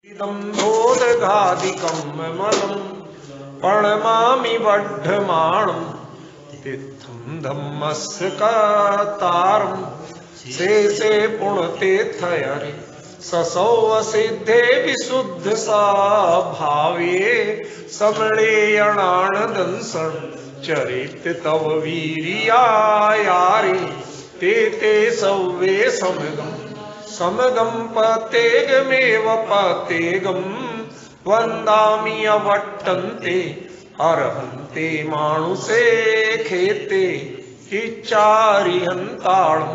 दम्भोदघादिकं मलं प्रणमामि बद्धमाणं तीर्थं धम्मस्य कतारं शेषे पुण्यतीर्थयरे ससौवसिद्धे विशुद्ध भावे समणेयणानदंसं चरित तव वीर्यायारे ते सौवे समगम पतेगमेव पतेगम वंदामि अवट्टन्ते अर्हन्ते मानुषे खेते हिच्चारिहन्ताणं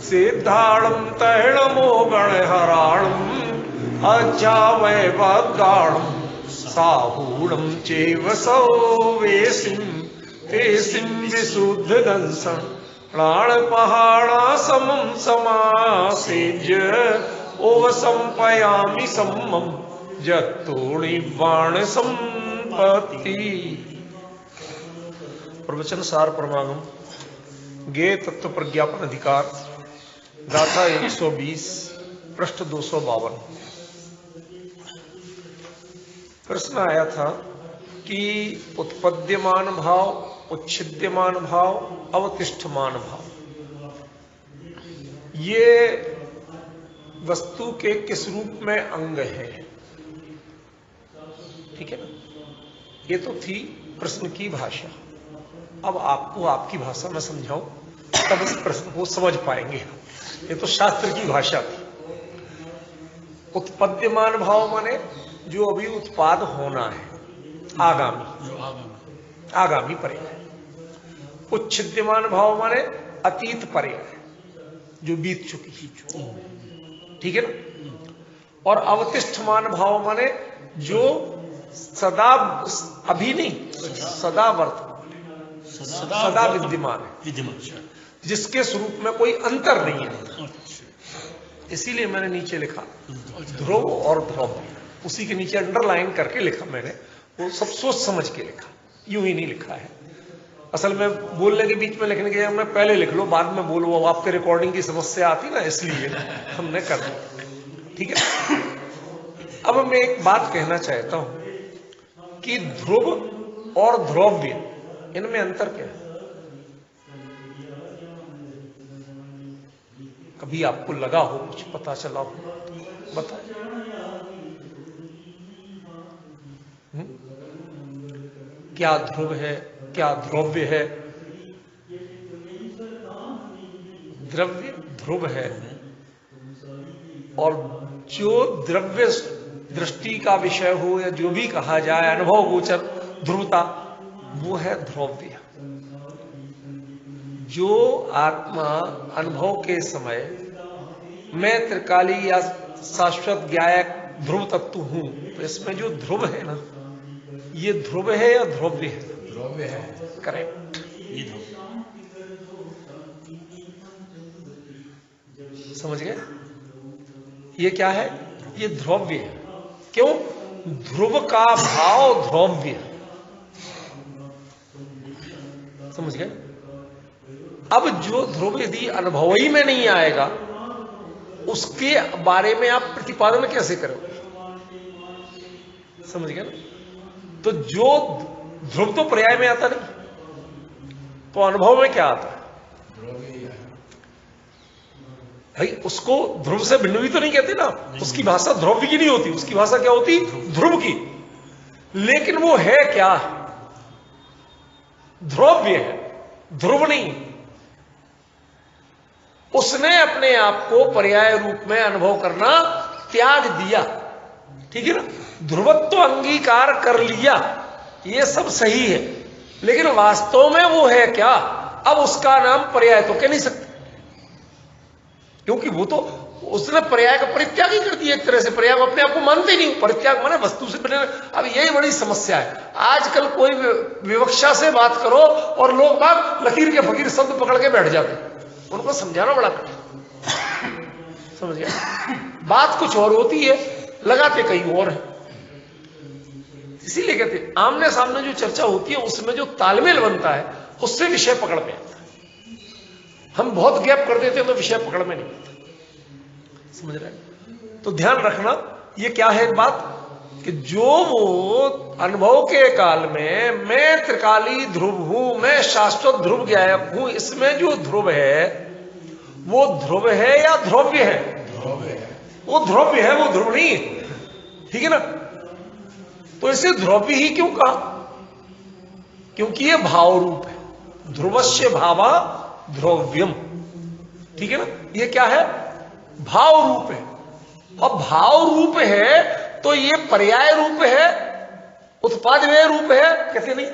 सिद्धाणं तैणमो गणहराणं अज्जावैवगाणं साहूणं चैव सौवेसिं तेसिं विशुद्धदंसं प्राणपहाणा समं समासेज्य ओवसंपयामि सम्मं जत्तोणिवाण संपत्ति। प्रवचन सार परमागम ज्ञेय तत्व प्रज्ञापन अधिकार गाथा 120 पृष्ठ 252। प्रश्न आया था कि उत्पद्यमान भाव, उच्छिद्यमान भाव, अवतिष्ठमान भाव, ये वस्तु के किस रूप में अंग है? ठीक है ना, ये तो थी प्रश्न की भाषा। अब आपको आपकी भाषा में समझाऊं तब इस प्रश्न को समझ पाएंगे। ये तो शास्त्र की भाषा थी। उत्पद्यमान भाव माने जो अभी उत्पाद होना है, आगामी पर्याय। उच्छिद्यमान भाव माने अतीत पर्याय जो बीत चुकी। ठीक है ना। और अवतिष्ठमान भाव माने जो सदा, अभी नहीं, सदा वर्तमान, सदा विद्यमान है, जिसके स्वरूप में कोई अंतर नहीं है। इसीलिए मैंने नीचे लिखा ध्रुव और ध्रुव, उसी के नीचे अंडरलाइन करके लिखा मैंने, वो सब सोच समझ के लिखा, यूं ही नहीं लिखा है। असल में बोलने के बीच में लिखने के मैं पहले लिख लो बाद में बोलो, अब आपके रिकॉर्डिंग की समस्या आती ना, इसलिए हमने कर दिया। ठीक है। अब मैं एक बात कहना चाहता हूं कि ध्रुव और ध्रुव्य, इनमें अंतर क्या है? कभी आपको लगा हो, कुछ पता चला हो, बताओ। क्या ध्रुव है, क्या ध्रुव्य है? द्रव्य ध्रुव है, और जो द्रव्य दृष्टि का विषय हो या जो भी कहा जाए, अनुभव गोचर ध्रुवता, वो है ध्रुव्य। जो आत्मा अनुभव के समय मैं त्रिकाली या शाश्वत ज्ञायक ध्रुव तत्व हूं, तो इसमें जो ध्रुव है ना, ये ध्रुव है या ध्रुव्य है? ध्रुव्य है। करेक्ट। ये ध्रुव, समझ गए? ये क्या है? ये ध्रुव्य है। क्यों? ध्रुव का भाव ध्रुव्य, समझ गए? अब जो ध्रुव यदि अनुभव ही में नहीं आएगा, उसके बारे में आप प्रतिपादन कैसे करोगे? समझ गए ना? तो जो ध्रुव तो पर्याय में आता नहीं, तो अनुभव में क्या आता है? भाई उसको ध्रुव से भिन्न भी तो नहीं कहते ना, उसकी भाषा ध्रुव की नहीं होती, उसकी भाषा क्या होती? ध्रुव की। लेकिन वो है क्या? ध्रुव्य है, ध्रुव नहीं। उसने अपने आप को पर्याय रूप में अनुभव करना त्याग दिया। ठीक है ना। ध्रुवत्व अंगीकार कर लिया, ये सब सही है, लेकिन वास्तव में वो है क्या? अब उसका नाम पर्याय तो कह नहीं सकते, क्योंकि वो तो उसने पर्याय का परित्याग ही कर दिया। एक तरह से पर्याय अपने आप को मानते ही नहीं। परित्याग माने वस्तु से बने। अब यही बड़ी समस्या है। आजकल कोई विवक्षा से बात करो और लोग बात लकीर के फकीर शब्द पकड़ के बैठ जाते, उनको समझाना बड़ा कठिन। समझ गया? बात कुछ और होती है, लगाते कहीं और है। इसीलिए कहते आमने सामने जो चर्चा होती है उसमें जो तालमेल बनता है, उससे विषय पकड़ में आता है। हम बहुत गैप कर देते हैं तो विषय पकड़ में नहीं आता। समझ रहे हैं? तो ध्यान रखना ये क्या है एक बात कि जो वो अनुभव के काल में मैं त्रिकाली ध्रुव हूं, मैं शाश्वत ध्रुव गायक हूं, इसमें जो ध्रुव है वो ध्रुव है या ध्रुव्य है? वो ध्रुव्य है, वो ध्रुव नहीं है। ठीक है ना? तो इसे ध्रुव्य ही क्यों कहा? क्योंकि ये भाव रूप है। ध्रुवस्य भावा ध्रुव्यम। ठीक है ना? ये क्या है? भाव रूप है। और भाव रूप है तो ये पर्याय रूप है, उत्पादव्यय रूप है, कैसे नहीं?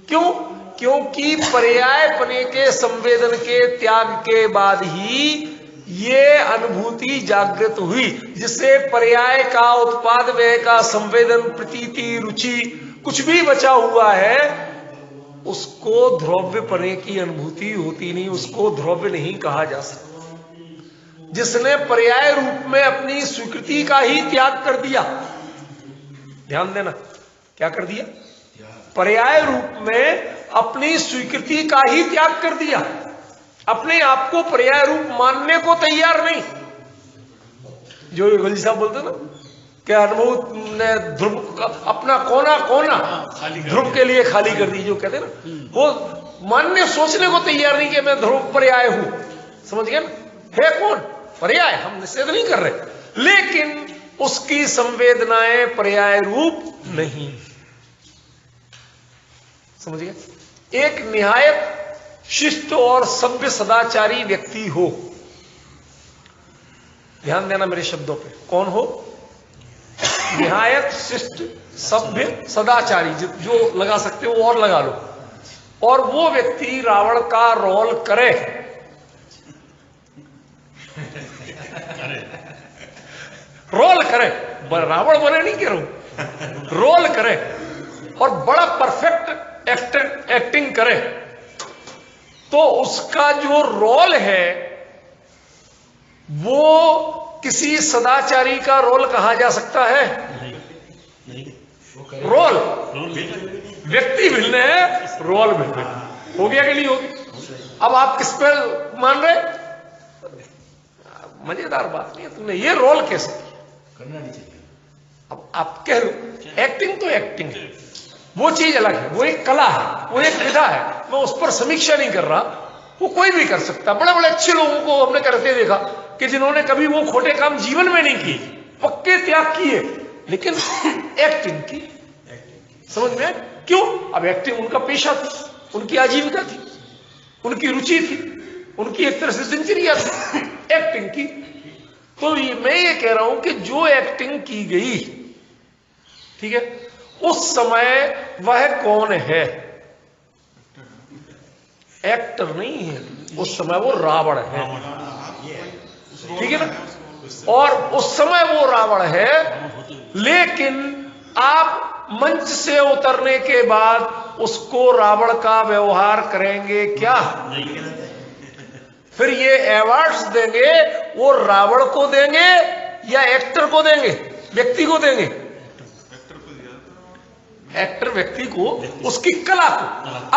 क्यों? क्योंकि पर्याय पने के संवेदन के त्याग के बाद ही ये अनुभूति जागृत हुई, जिससे पर्याय का, उत्पाद व्यय का, संवेदन, प्रतीति, रुचि कुछ भी बचा हुआ है, उसको ध्रुव्य पने की अनुभूति होती नहीं, उसको ध्रुव्य नहीं कहा जा सकता। जिसने पर्याय रूप में अपनी स्वीकृति का ही त्याग कर दिया, ध्यान देना, क्या कर दिया? पर्याय रूप में अपनी स्वीकृति का ही त्याग कर दिया, अपने आप को पर्याय रूप मानने को तैयार नहीं। जो गली साहब बोलते ना कि अनुभव ने ध्रुव अपना कोना कोना ध्रुव के लिए खाली कर दी, जो कहते ना, वो मानने सोचने को तैयार नहीं कि मैं ध्रुव पर्याय हूं। समझ गए ना? है कौन? पर्याय। हम निषेध नहीं कर रहे, लेकिन उसकी संवेदनाएं पर्याय रूप नहीं। समझ गए? एक निहायत शिष्ट और सभ्य सदाचारी व्यक्ति हो, ध्यान देना मेरे शब्दों पे, कौन हो? निहायत शिष्ट सभ्य सदाचारी, जो लगा सकते हो और लगा लो, और वो व्यक्ति रावण का रोल करे, रोल करे, रावण बने नहीं कह रहा हूं, रोल करे और बड़ा परफेक्ट एक्टिंग करे, तो उसका जो रोल है वो किसी सदाचारी का रोल कहा जा सकता है? नहीं। रोल व्यक्ति भिन्न है, रोल भिन्न है। हो गया कि नहीं होगी? अब आप किस पर मान रहे? मजेदार बात नहीं है, तुमने ये रोल कैसे करना नहीं चाहिए। अब आप कह लो एक्टिंग तो एक्टिंग है, वो चीज अलग है, वो एक कला है, वो एक विधा है, मैं उस पर समीक्षा नहीं कर रहा। वो कोई भी कर सकता। बड़े बड़े अच्छे लोगों को हमने करते देखा कि जिन्होंने कभी वो खोटे काम जीवन में नहीं किए, पक्के त्याग किए, लेकिन एक्टिंग की। समझ में? क्यों? अब एक्टिंग उनका पेशा थी, उनकी आजीविका थी, उनकी रुचि थी, उनकी एक तरह से दिनचर्या थी, एक्टिंग की। तो मैं ये कह रहा हूं कि जो एक्टिंग की गई, ठीक है, उस समय वह कौन है? एक्टर नहीं है, उस समय वो रावण है। ठीक है ना? और उस समय वो रावण है, लेकिन आप मंच से उतरने के बाद उसको रावण का व्यवहार करेंगे क्या? फिर ये अवार्ड्स देंगे, वो रावण को देंगे या एक्टर को देंगे, व्यक्ति को देंगे? एक्टर व्यक्ति को, उसकी कला को।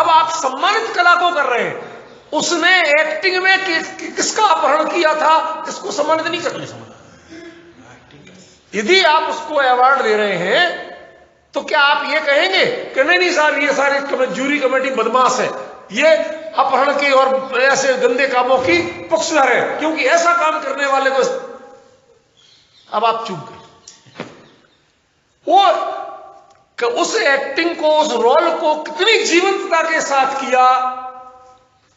अब आप सम्मानित कला को कर रहे हैं, उसने एक्टिंग में किसका अपहरण किया था, इसको सम्मानित नहीं करते। यदि आप उसको अवार्ड दे रहे हैं तो क्या आप ये कहेंगे कि नहीं साहब ये सारे जूरी कमेटी बदमाश है, ये अपहरण की और ऐसे गंदे कामों की पक्षधर है, क्योंकि ऐसा काम करने वाले को। अब आप चुप गए। वो उस एक्टिंग को, उस रोल को कितनी जीवंतता के साथ किया।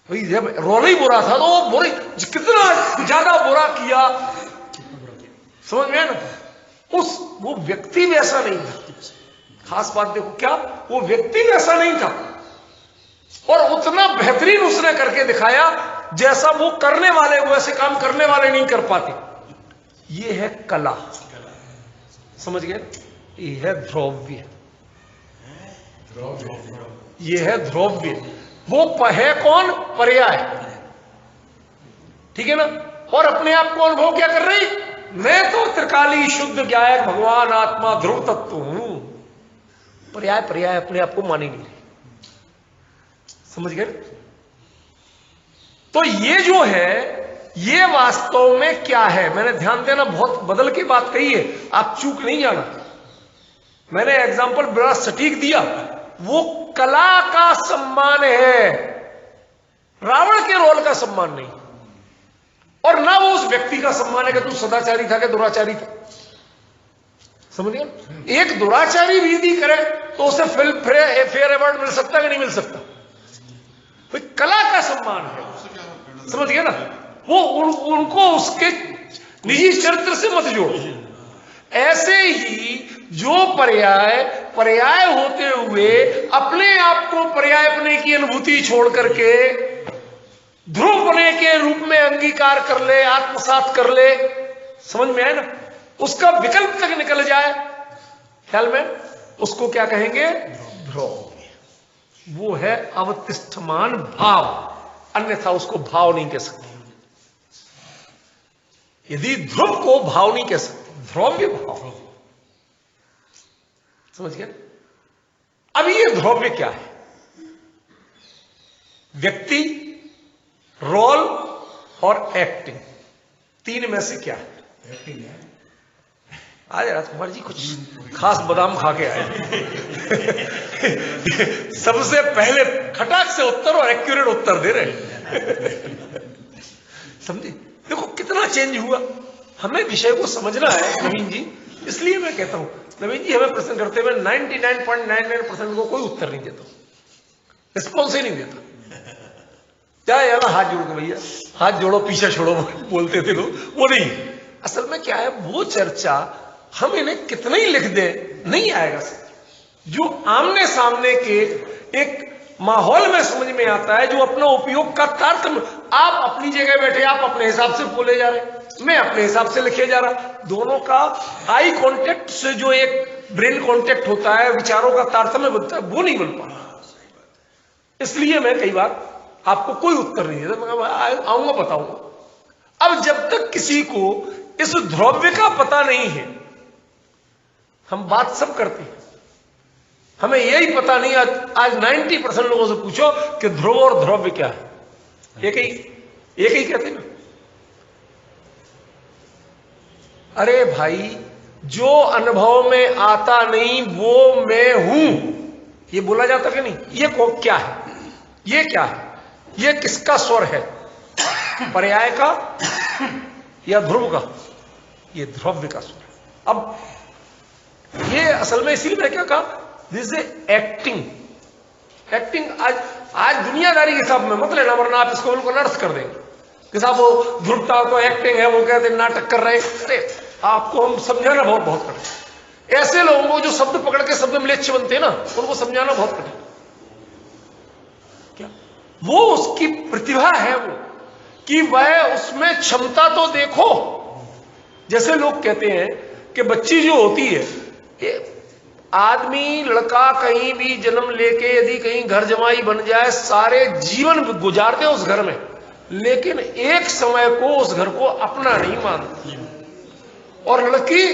भाई जब रोल ही बुरा था तो वो बुरी कितना ज्यादा बुरा किया। समझ में ना? वो व्यक्ति वैसा नहीं था। खास बात देखो, क्या वो व्यक्ति वैसा नहीं था, और उतना बेहतरीन उसने करके दिखाया जैसा वो करने वाले, वैसे काम करने वाले नहीं कर पाते। ये है कला। समझ गए? ये है ध्रुव्य, ये है ध्रुव्य। वो है कौन? पर्याय। ठीक है ना? और अपने आप को अनुभव क्या कर रही? मैं तो त्रिकाली शुद्ध गायक भगवान आत्मा ध्रुव तत्व हूं। पर्याय पर्याय अपने आप को मानी नहीं। समझ गए? तो ये जो है ये वास्तव में क्या है? मैंने ध्यान देना, बहुत बदल के बात कही है, आप चूक नहीं जाना। मैंने एग्जाम्पल बड़ा सटीक दिया। वो कला का सम्मान है, रावण के रोल का सम्मान नहीं, और ना वो उस व्यक्ति का सम्मान है कि तू सदाचारी था कि दुराचारी था। समझ गए? एक दुराचारी भी यदि करे तो उसे फेयर अवार्ड मिल सकता है कि नहीं मिल सकता? तो कला का सम्मान है, समझ गए ना? वो उनको उसके निजी चरित्र से मत जोड़ो। ऐसे ही जो पर्याय होते हुए अपने आप को पर्यायपने की अनुभूति छोड़ करके ध्रुवपने के रूप में अंगीकार कर ले, आत्मसात कर ले, समझ में आए ना? उसका विकल्प तक निकल जाए ख्याल में, उसको क्या कहेंगे? ध्रुव। वो है अवतिष्ठमान भाव, अन्यथा उसको भाव नहीं कह सकते। यदि ध्रुव को भाव नहीं कह सकते, ध्रुव्य भाव, समझ गया? अब ये ध्रुव्य क्या है? व्यक्ति, रोल और एक्टिंग, तीन में से क्या है? एक्टिंग है। आज राजकुमार जी कुछ खास बादाम खा के आए। सबसे पहले खटाक से उत्तर और एक्यूरेट उत्तर दे रहे। समझे? देखो कितना चेंज हुआ। हमें विषय को समझना है नवीन जी, इसलिए मैं कहता हूं नवीन जी हमें प्रश्न करते हुए 99.99% को कोई उत्तर नहीं देता, रिस्पॉन्स ही नहीं देता। क्या यार हाथ जोड़ के भैया हाथ जोड़ो पीछे छोड़ो बोलते थे लोग, वो नहीं। असल में क्या है, वो चर्चा हम इन्हें कितना ही लिख दे नहीं आएगा। जो आमने सामने के एक माहौल में समझ में आता है, जो अपना उपयोग का तारतम्य, आप अपनी जगह बैठे आप अपने हिसाब से बोले जा रहे, मैं अपने हिसाब से लिखे जा रहा, दोनों का आई कांटेक्ट से जो एक ब्रेन कांटेक्ट होता है, विचारों का तारतम्य बनता है, वो नहीं बन पा रहा। इसलिए मैं कई बार आपको कोई उत्तर नहीं देता, मैं आऊंगा बताऊंगा। अब जब तक किसी को इस ध्रुव्य का पता नहीं है, हम बात सब करते हैं, हमें यही पता नहीं। आज 90% लोगों से पूछो कि ध्रुव और ध्रुव्य क्या है, एक ही कहते ना। अरे भाई, जो अनुभव में आता नहीं वो मैं हूं, ये बोला जाता कि नहीं? ये क्या है? ये क्या है? ये किसका स्वर है? पर्याय का या ध्रुव का? ये ध्रुव्य का स्वर। अब ये असल में इसीलिए मैं क्या कहा, दिस इज एक्टिंग। आज दुनियादारी के हिसाब में मत लेना, वरना आप इसको बिल्कुल अर्थ कर देंगे कि साहब वो ध्रुवता तो एक्टिंग है, वो कहते नाटक कर रहे हैं। अरे आपको हम समझाना बहुत कठिन। ऐसे लोगों को जो शब्द पकड़ के शब्द म्लेच्छ बनते हैं ना, उनको समझाना बहुत कठिन। क्या वो उसकी प्रतिभा है, वो कि वह उसमें क्षमता तो देखो। जैसे लोग कहते हैं कि बच्ची जो होती है, आदमी लड़का कहीं भी जन्म लेके यदि कहीं घर जमाई बन जाए, सारे जीवन गुजार दे उस घर में, लेकिन एक समय को उस घर को अपना नहीं मानती। और लड़की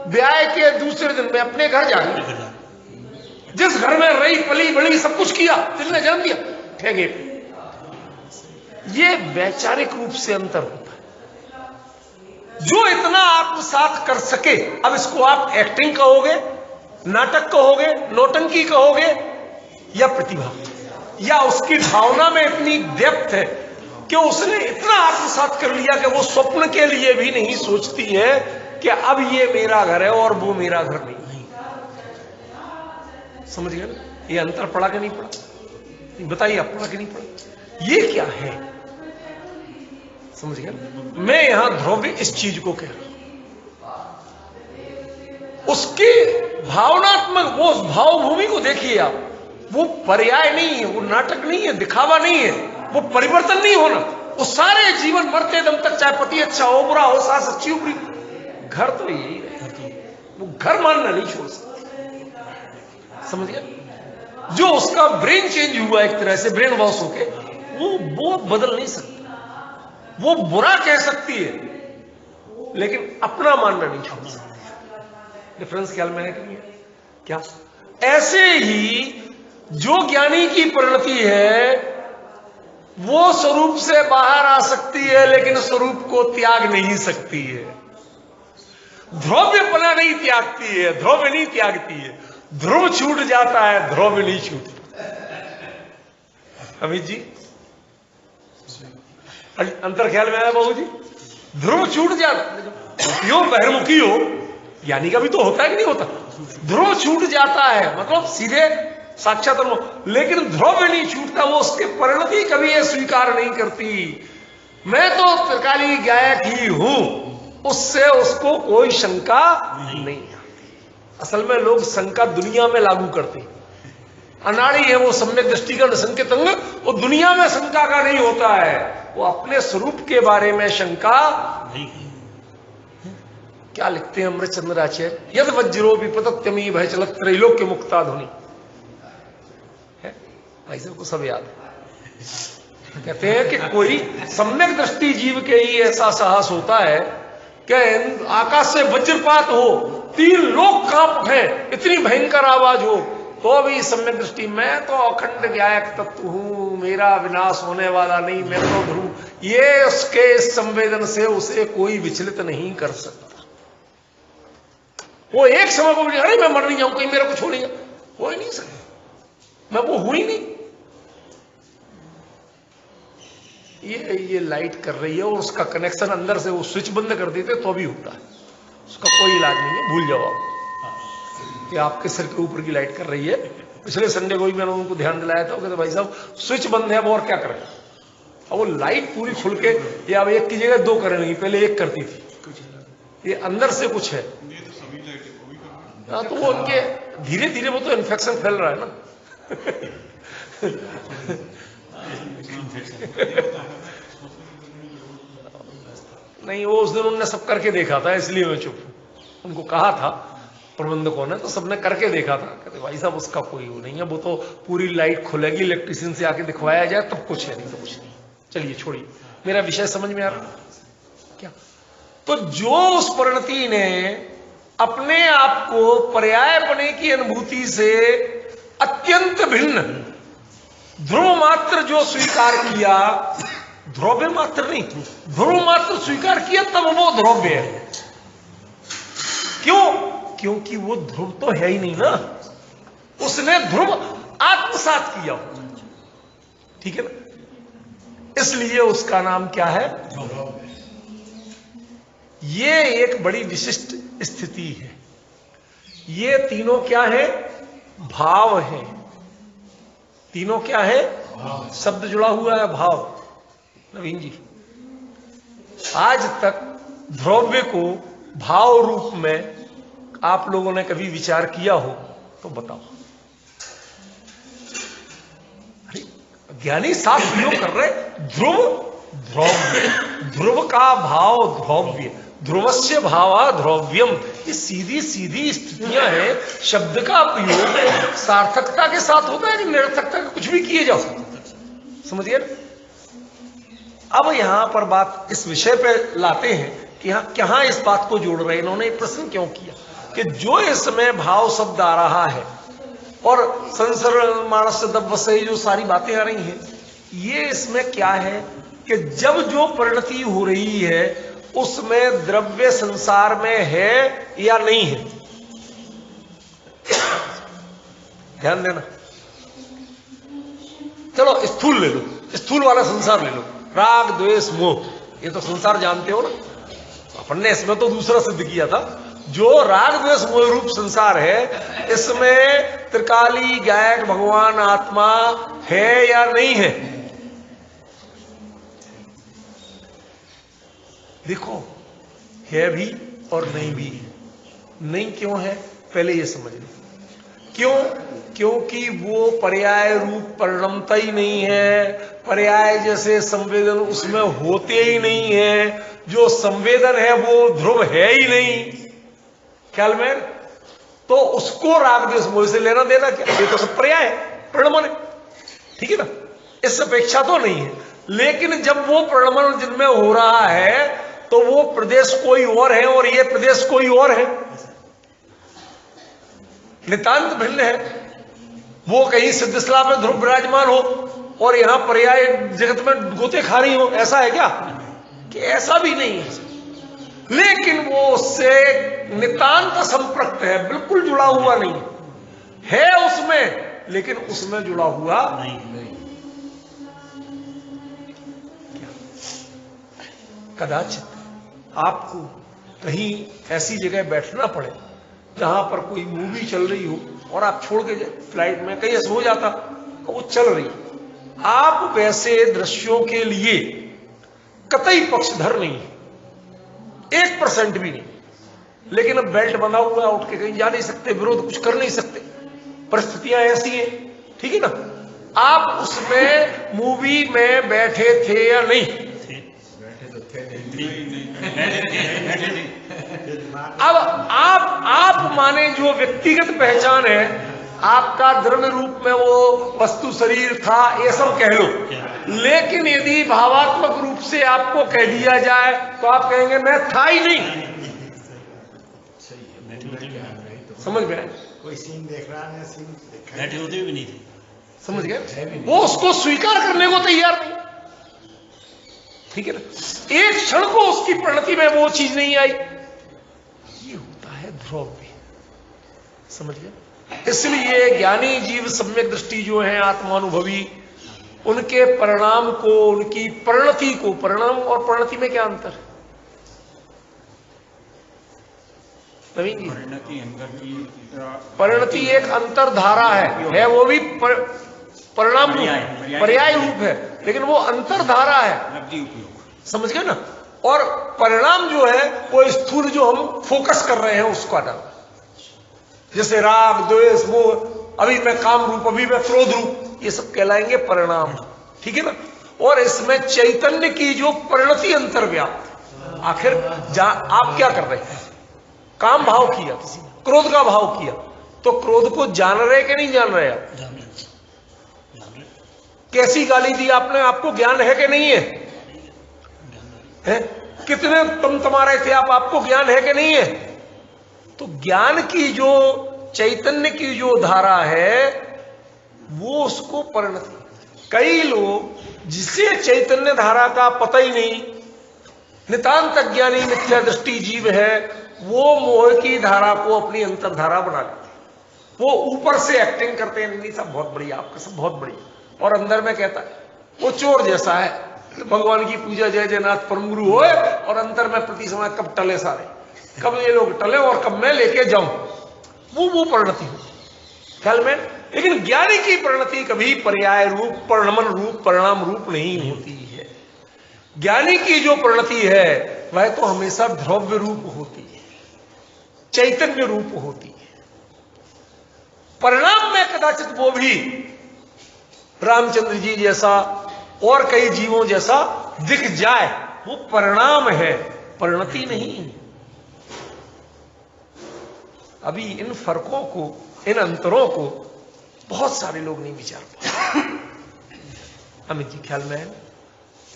ब्याह के दूसरे दिन में अपने घर जाती, जिस घर में रही पली बड़ी सब कुछ किया, जिसने जन्म दिया, ठेके पे। ये वैचारिक रूप से अंतर होता है। जो इतना आत्मसात कर सके, अब इसको आप एक्टिंग कहोगे, नाटक कहोगे, नौटंकी कहोगे, या प्रतिभा, या उसकी भावना में इतनी डेप्थ है कि उसने इतना आत्मसात कर लिया कि वो स्वप्न के लिए भी नहीं सोचती है कि अब ये मेरा घर है और वो मेरा घर नहीं। समझ गए ना? ये अंतर पड़ा कि नहीं पड़ा? बताइए, आप पड़ा कि नहीं पड़ा? ये क्या है? समझ गए? मैं यहां ध्रुव्य इस चीज को कह रहा हूं, उसकी भावनात्मक, वो भावभूमि को देखिए आप। वो पर्याय नहीं है, वो नाटक नहीं है, दिखावा नहीं है, वो परिवर्तन नहीं होना। वो सारे जीवन मरते दम तक, चाहे पति अच्छा हो बुरा हो, सास अच्छी हो बुरी, घर तो यही रहे, वो घर मानना नहीं छोड़ सकते। समझ गया? जो उसका ब्रेन चेंज हुआ एक तरह से, ब्रेन वॉश होके, वो बदल नहीं सकता। वो बुरा कह सकती है लेकिन अपना मानना नहीं छोड़ सकती। डिफरेंस ख्याल में है कि नहीं? क्या? ऐसे ही जो ज्ञानी की परिणति है वो स्वरूप से बाहर आ सकती है लेकिन स्वरूप को त्याग नहीं सकती है। ध्रुव्यपना नहीं त्यागती है, ध्रुव नहीं त्यागती है। ध्रुव छूट जाता है, ध्रुव नहीं छूटता। अमित जी अंतर ख्याल में आया बाबू जी? ध्रुव छूट जाता, यो बहिर्मुखी हो यानी का भी तो होता है कि नहीं होता? ध्रुव छूट जाता है मतलब सीधे साक्षात अनुभव, लेकिन ध्रुव नहीं छूटता। वो उसके परिणति कभी ये स्वीकार नहीं करती। मैं तो त्रिकाली गायक ही हूं, उससे उसको कोई शंका नहीं आती। असल में लोग शंका दुनिया में लागू करते, अनाड़ी है वो सम्यक दृष्टिगत संकेत अंग, वो दुनिया में शंका का नहीं होता है, वो अपने स्वरूप के बारे में शंका नहीं। क्या लिखते हैं अमृत चंद्राचार्य? यद वज्रो विपतत्यमी भय चलत त्रैलोक्य मुक्ता ध्वनि। भाई साहब को सब याद है। कहते हैं कि कोई सम्यक दृष्टि जीव के ही ऐसा साहस होता है कि आकाश से वज्रपात हो, 3 लोक कांप उठे, इतनी भयंकर आवाज हो, तो भी सम्यक दृष्टि, मैं तो अखंड गायक तत्व हूं, मेरा विनाश होने वाला नहीं, मैं तो ध्रुव, ये उसके संवेदन से उसे कोई विचलित नहीं कर सकता। वो एक समय को अरे मैं मर नहीं जाऊं, कहीं मेरा कुछ हो नहीं, हो ही नहीं सकता, मैं वो हूं ही नहीं। ये लाइट कर रही है और उसका कनेक्शन अंदर से वो स्विच बंद कर देते तो भी होता है, उसका कोई इलाज नहीं है, भूल जाओ आप कि आपके सिर के ऊपर की लाइट कर रही है। पिछले संडे को भी मैंने उनको ध्यान दिलाया था, कहते भाई साहब स्विच बंद है, अब और क्या करें? अब वो लाइट पूरी खुल के, ये अब एक की जगह 2 करने लगी, पहले एक करती थी, ये अंदर से कुछ है। हाँ तो वो उनके धीरे धीरे वो तो इन्फेक्शन फैल रहा है ना। नहीं वो उस दिन उनने सब करके देखा था, इसलिए मैं चुप हूं। उनको कहा था प्रबंधकों ने, तो सबने करके देखा था। कहते भाई साहब उसका कोई वो नहीं है, वो तो पूरी लाइट खुलेगी, इलेक्ट्रिशियन से आके दिखवाया जाए तब कुछ है, नहीं तो कुछ नहीं। चलिए छोड़िए, मेरा विषय समझ में आ रहा क्या? तो जो उस परिणति ने अपने आप को पर्यायपने की अनुभूति से अत्यंत भिन्न ध्रुव मात्र जो स्वीकार किया, ध्रुव्य मात्र नहीं, ध्रुव मात्र स्वीकार किया, तब वो ध्रुव्य है। क्यों? क्योंकि वो ध्रुव तो है ही नहीं ना, उसने ध्रुव आत्मसात किया, ठीक है ना, इसलिए उसका नाम क्या है? ये एक बड़ी विशिष्ट स्थिति है। ये तीनों क्या है? भाव है। तीनों क्या है? शब्द जुड़ा हुआ है भाव। नवीन जी, आज तक ध्रुव्य को भाव रूप में आप लोगों ने कभी विचार किया हो तो बताओ। अरे ज्ञानी साफ प्रयोग कर रहे, ध्रुव ध्रुव्य, ध्रुव का भाव ध्रुव्य, ध्रुवस्य भावा ध्रुव्यम, ये सीधी सीधी स्थितियां हैं। शब्द का प्रयोग सार्थकता के साथ होता है कि निरर्थकता के कुछ भी किए जाओ, समझिए ना। अब यहां पर बात इस विषय पे लाते हैं कि यहां कहां इस बात को जोड़ रहे हैं। इन्होंने ये प्रश्न क्यों किया कि जो इसमें भाव शब्द आ रहा है और संसरण मानस दब से जो सारी बातें आ रही हैं, ये इसमें क्या है कि जब जो परिणति हो रही है उसमें द्रव्य संसार में है या नहीं है, ध्यान देना। चलो स्थूल ले लो, स्थूल वाला संसार ले लो, राग द्वेष मोह, ये तो संसार जानते हो ना। अपन ने इसमें तो दूसरा सिद्ध किया था, जो राग द्वेष मोह रूप संसार है, इसमें त्रिकाली गायक भगवान आत्मा है या नहीं है? देखो, है भी और नहीं भी है। नहीं क्यों है पहले ये समझ लो। क्यों? क्योंकि वो पर्याय रूप परिणमता ही नहीं है, पर्याय जैसे संवेदन उसमें होते ही नहीं है, जो संवेदन है वो ध्रुव है ही नहीं, ख्याल में। तो उसको राग द्वेष मोह से लेना देना क्या? ये तो सब पर्याय है, परिणमन है, ठीक है ना, इस अपेक्षा तो नहीं है। लेकिन जब वो परिणमन जिनमें हो रहा है तो वो प्रदेश कोई और है और ये प्रदेश कोई और है, नितांत भिन्न है। वो कहीं सिद्धस्ला में ध्रुव विराजमान हो और यहां पर्याय जगत में गोते खा रही हो, ऐसा है क्या? कि ऐसा भी नहीं है, लेकिन वो उससे नितांत संपर्क है, बिल्कुल जुड़ा हुआ नहीं है उसमें, लेकिन उसमें जुड़ा हुआ नहीं। कदाचित आपको कहीं ऐसी जगह बैठना पड़े जहां पर कोई मूवी चल रही हो और आप छोड़ के जाए, फ्लाइट में कहीं ऐसा हो जाता तो वो चल रही, आप वैसे दृश्यों के लिए कतई पक्षधर नहीं है, 1% भी नहीं, लेकिन अब बेल्ट बना हुआ है, उठ के कहीं जा नहीं सकते, विरोध कुछ कर नहीं सकते, परिस्थितियां ऐसी हैं, ठीक है ना? आप उसमें मूवी में बैठे थे या नहीं? अब आप माने जो व्यक्तिगत पहचान है, आपका द्रव्य रूप में वो वस्तु शरीर था, ये सब कह लो, लेकिन यदि भावात्मक रूप से आपको कह दिया जाए तो आप कहेंगे मैं था ही नहीं। समझ गए? कोई सीन देख रहा है, सीन बैठे होते भी नहीं थे, समझ गए? वो उसको स्वीकार करने को तैयार नहीं, ठीक है ना? एक क्षण को उसकी प्रणति में वो चीज नहीं आई, ये होता है ध्रुव, समझ गए? इसलिए ज्ञानी जीव सम्यक दृष्टि जो है आत्मानुभवी, उनके परिणाम को, उनकी परिणति को, परिणाम और परिणति में क्या अंतर है नवीन जी? परिणति एक अंतरधारा है वो भी परिणाम रूप, पर्याय रूप है, लेकिन वो अंतरधारा है, समझ गए ना? और परिणाम जो है वो स्थूल जो हम फोकस कर रहे हैं उसका डाल, जैसे राग द्वेष मोह, अभी मैं काम रूप, अभी मैं क्रोध रूप, ये सब कहलाएंगे परिणाम, ठीक है ना? और इसमें चैतन्य की जो परिणति अंतर्व्याप्त, आखिर आप क्या कर रहे हैं? काम भाव किया, किसी ने क्रोध का भाव किया, तो क्रोध को जान रहे कि नहीं जान रहे आप? कैसी गाली दी आपने, आपको ज्ञान है कि नहीं है? कितने तुम तुम्हारे थे आप, आपको ज्ञान है कि नहीं है? तो ज्ञान की जो चैतन्य की जो धारा है वो उसको परिणति। कई लोग जिसे चैतन्य धारा का पता ही नहीं, नितांत अज्ञानी मिथ्या दृष्टि जीव है, वो मोह की धारा को अपनी अंतरधारा बना लेते, वो ऊपर से एक्टिंग करते हैं, नहीं सब बहुत बढ़िया, आपका सब बहुत बढ़िया, और अंदर में कहता है वो चोर जैसा है, भगवान की पूजा जय जयनाथ परम गुरु होए, और अंतर में प्रति समय कब टले सारे, कब ये लोग टले और कब मैं लेके जाऊं, वो परिणति हो ख्याल में। लेकिन ज्ञानी की परिणति कभी पर्याय रूप, परिणमन रूप, परिणाम रूप नहीं होती है। ज्ञानी की जो परिणति है वह तो हमेशा द्रव्य रूप होती है, चैतन्य रूप होती है। परिणाम में कदाचित वो भी रामचंद्र जी जैसा और कई जीवों जैसा दिख जाए, वो परिणाम है, परिणति नहीं है। अभी इन फर्कों को, इन अंतरों को बहुत सारे लोग नहीं विचार पाते, अमित जी ख्याल में है।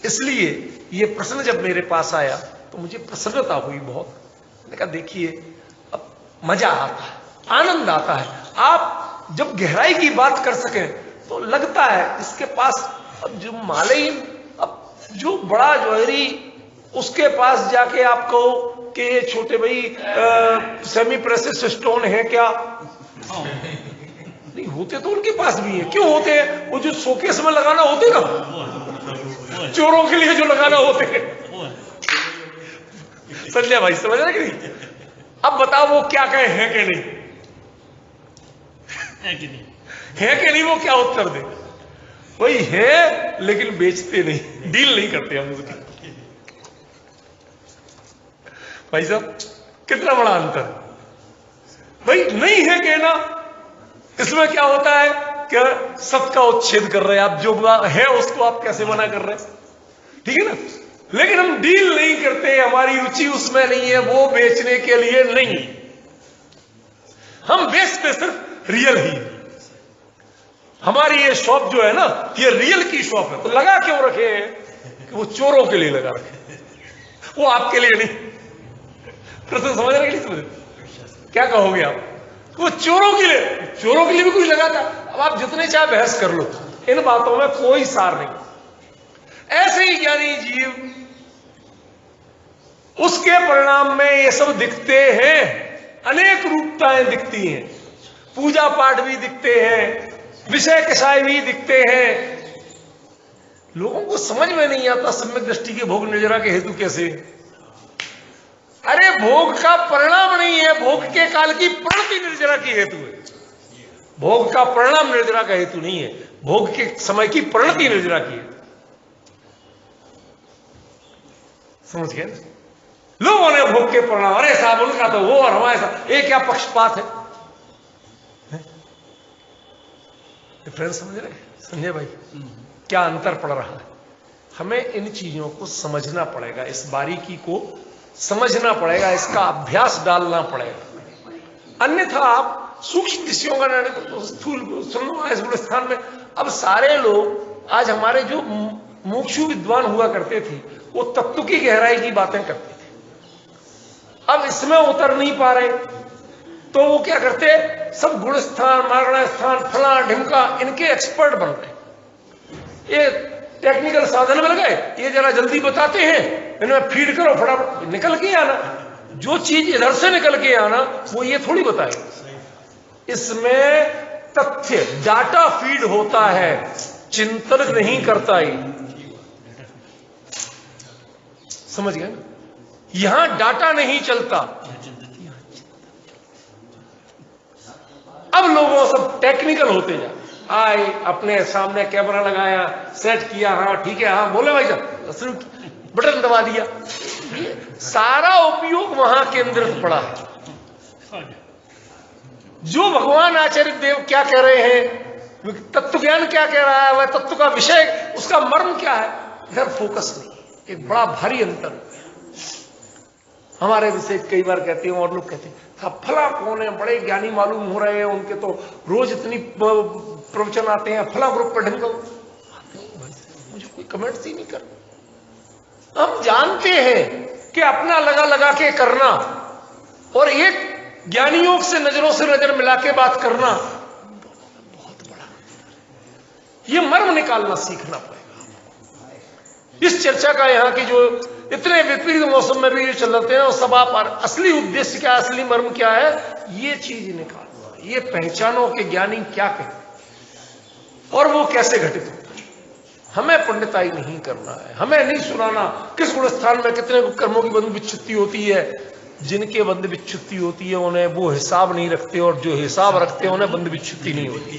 इसलिए ये प्रश्न जब मेरे पास आया तो मुझे प्रसन्नता हुई बहुत। मैंने कहा देखिए अब मजा आता है, आनंद आता है। आप जब गहराई की बात कर सकें तो लगता है इसके पास अब जो मालूम, अब जो बड़ा ज्वेलरी उसके पास जाके आप कहो कि ये छोटे भाई सेमी प्रेसिस स्टोन है क्या, नहीं होते तो उनके पास भी है। क्यों होते हैं? वो जो शोकेस में लगाना होते ना, चोरों के लिए जो लगाना होते हैं। संजय भाई समझ रहे कि नहीं? अब बताओ वो क्या कहे, हैं कि नहीं, है कि नहीं, वो क्या उत्तर दे? वही है लेकिन बेचते नहीं, डील नहीं करते हम उसकी। भाई साहब कितना बड़ा अंतर भाई, नहीं है कहना, इसमें क्या होता है कि सबका उच्छेद कर रहे हैं आप, जो है उसको आप कैसे मना कर रहे हैं, ठीक है ना? लेकिन हम डील नहीं करते, हमारी रुचि उसमें नहीं है, वो बेचने के लिए नहीं, हम बेचते सिर्फ रियल ही। हमारी ये शॉप जो है ना, ये रियल की शॉप है। तो लगा क्यों रखे हैं कि वो चोरों के लिए लगा रखे, वो आपके लिए नहीं। प्रश्न समझ रहे कि नहीं समझ? क्या कहोगे आप? वो चोरों के लिए, चोरों के लिए भी कुछ लगा था। अब आप जितने चाहे बहस कर लो, इन बातों में कोई सार नहीं। ऐसे ही ज्ञानी जीव, उसके परिणाम में ये सब दिखते हैं, अनेक रूपताएं दिखती हैं, पूजा पाठ भी दिखते हैं, विषय कषाय भी दिखते हैं। लोगों को समझ में नहीं आता सम्यक दृष्टि के भोग निर्जरा के हेतु कैसे। अरे भोग का परिणाम नहीं है, भोग के काल की प्रणति निर्जरा की हेतु है। भोग का परिणाम निर्जरा का हेतु नहीं है, भोग के समय की प्रणति निर्जरा की है। समझ गए? लोगों ने भोग के परिणाम, अरे साहब उनका तो वो और हमारे साथ, ये क्या पक्षपात है? डिफरेंस समझ रहे संजय भाई? क्या अंतर पड़ रहा है? हमें इन चीजों को समझना पड़ेगा, इस बारीकी को समझना पड़ेगा, इसका अभ्यास डालना पड़ेगा। अन्यथा आप सूक्ष्म विषयों का स्थूल स्थान में, अब सारे लोग आज हमारे जो मुमुक्षु विद्वान हुआ करते थे वो तत्व की गहराई की बातें करते थे, अब इसमें उतर नहीं पा रहे, तो वो क्या करते, सब गुण स्थान, मारणा स्थान, फला ढिमका, इनके एक्सपर्ट बन रहे। ये टेक्निकल साधन में लगे, ये जरा जल्दी बताते हैं, इनमें फीड करो, फटाफट निकल के आना, जो चीज इधर से निकल के आना वो ये थोड़ी बताए। इसमें तथ्य डाटा फीड होता है, चिंतन नहीं करता ही। समझ गए? यहां डाटा नहीं चलता। अब लोगों सब टेक्निकल होते जा आए, अपने सामने कैमरा लगाया, सेट किया, हाँ ठीक है, हाँ बोले भाई साहब, बटन दबा दिया। सारा उपयोग वहां केंद्रित पड़ा है। जो भगवान आचार्य देव क्या कह रहे हैं, तत्व ज्ञान क्या कह रहा है, वह तत्व का विषय, उसका मर्म क्या है, इधर फोकस नहीं। एक बड़ा भारी अंतर हमारे विषय कई बार कहते हैं, और लोग कहते हैं साहब फला कौन है, बड़े ज्ञानी मालूम हो रहे हैं, उनके तो रोज इतनी प्रवचन आते हैं, फला ग्रुप पर ढंग, मुझे कोई कमेंट्स ही नहीं कर। हम जानते हैं कि अपना लगा लगा के करना और एक ज्ञानियों से नजरों से नजर मिला के बात करना बहुत बड़ा, ये मर्म निकालना सीखना पड़ेगा। इस चर्चा का यहाँ की जो इतने विपरीत मौसम में भी चल रहे हैं, और सब आप असली उद्देश्य क्या, असली मर्म क्या है, ये चीज निकालना, ये पहचानो कि ज्ञानी क्या कहते और वो कैसे घटित होता है। हमें पंडिताई नहीं करना है, हमें नहीं सुनाना किस गुण स्थान में कितने कर्मों की बंध विच्छुत्ति होती है। जिनके बंध विच्छुत्ति होती है उन्हें वो हिसाब नहीं रखते, और जो हिसाब रखते हैं उन्हें बंध विच्छुत्ति नहीं होती।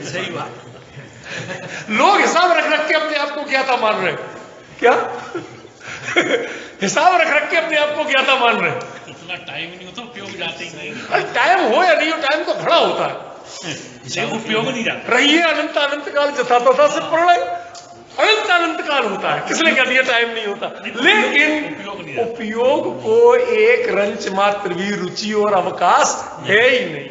सही बात। लोग हिसाब रख रख के अपने आप को ज्ञाता मान रहे हैं। क्या हिसाब रख रख के अपने आप को ज्ञाता मान रहे हैं। इतना टाइम नहीं होता, उपयोग जाते ही नहीं। टाइम हो या नहीं हो, टाइम तो खड़ा होता है, उपयोग नहीं जाता। रहिए अनंत अनंत काल जथा तथा से प्रलय, अनंत अनंत काल होता है। किसने कह दिया टाइम नहीं होता? लेकिन उपयोग को एक रंच मात्र भी रुचि और अवकाश है ही नहीं।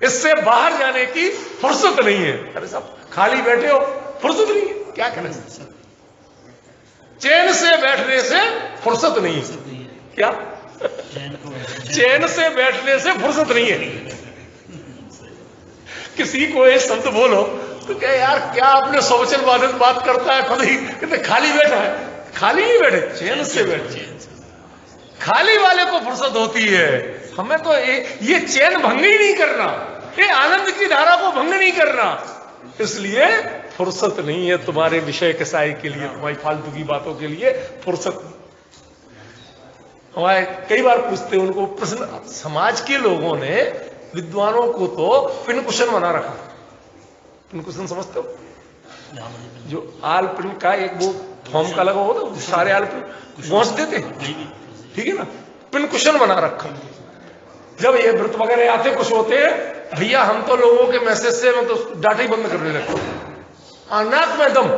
इससे बाहर जाने की फुर्सत नहीं है। अरे साहब खाली बैठे हो, फुर्सत नहीं है, क्या करें? चैन से बैठने से फुर्सत नहीं है। क्या चैन से बैठने से फुर्सत नहीं है। किसी को ये शब्द बोलो तो क्या यार, क्या आपने सौचल बात करता है, खुद ही कहते खाली बैठा है। खाली नहीं बैठे, चैन से बैठे। खाली वाले को फुर्सत होती है, हमें तो ये चैन भंग ही नहीं करना, ये आनंद की धारा को भंग नहीं करना। इसलिए फुर्सत नहीं है तुम्हारे विषय कसाई के लिए, तुम्हारी फालतू की बातों के लिए फुर्सत नहीं। हमारे कई बार पूछते हैं उनको प्रश्न, समाज के लोगों ने विद्वानों को तो पिन कुशन बना रखा। पिन कुशन समझते हो? जो आल पिन का एक वो फॉर्म का लगा होता, सारे आल पिन पहुंच देते, ठीक है ना, पिन कुशन बना रखा। जब ये व्रत वगैरह आते कुछ होते हैं, भैया हम तो लोगों के मैसेज से मैं तो डाटा ही बंद करने लगता हूं। नाक में दम,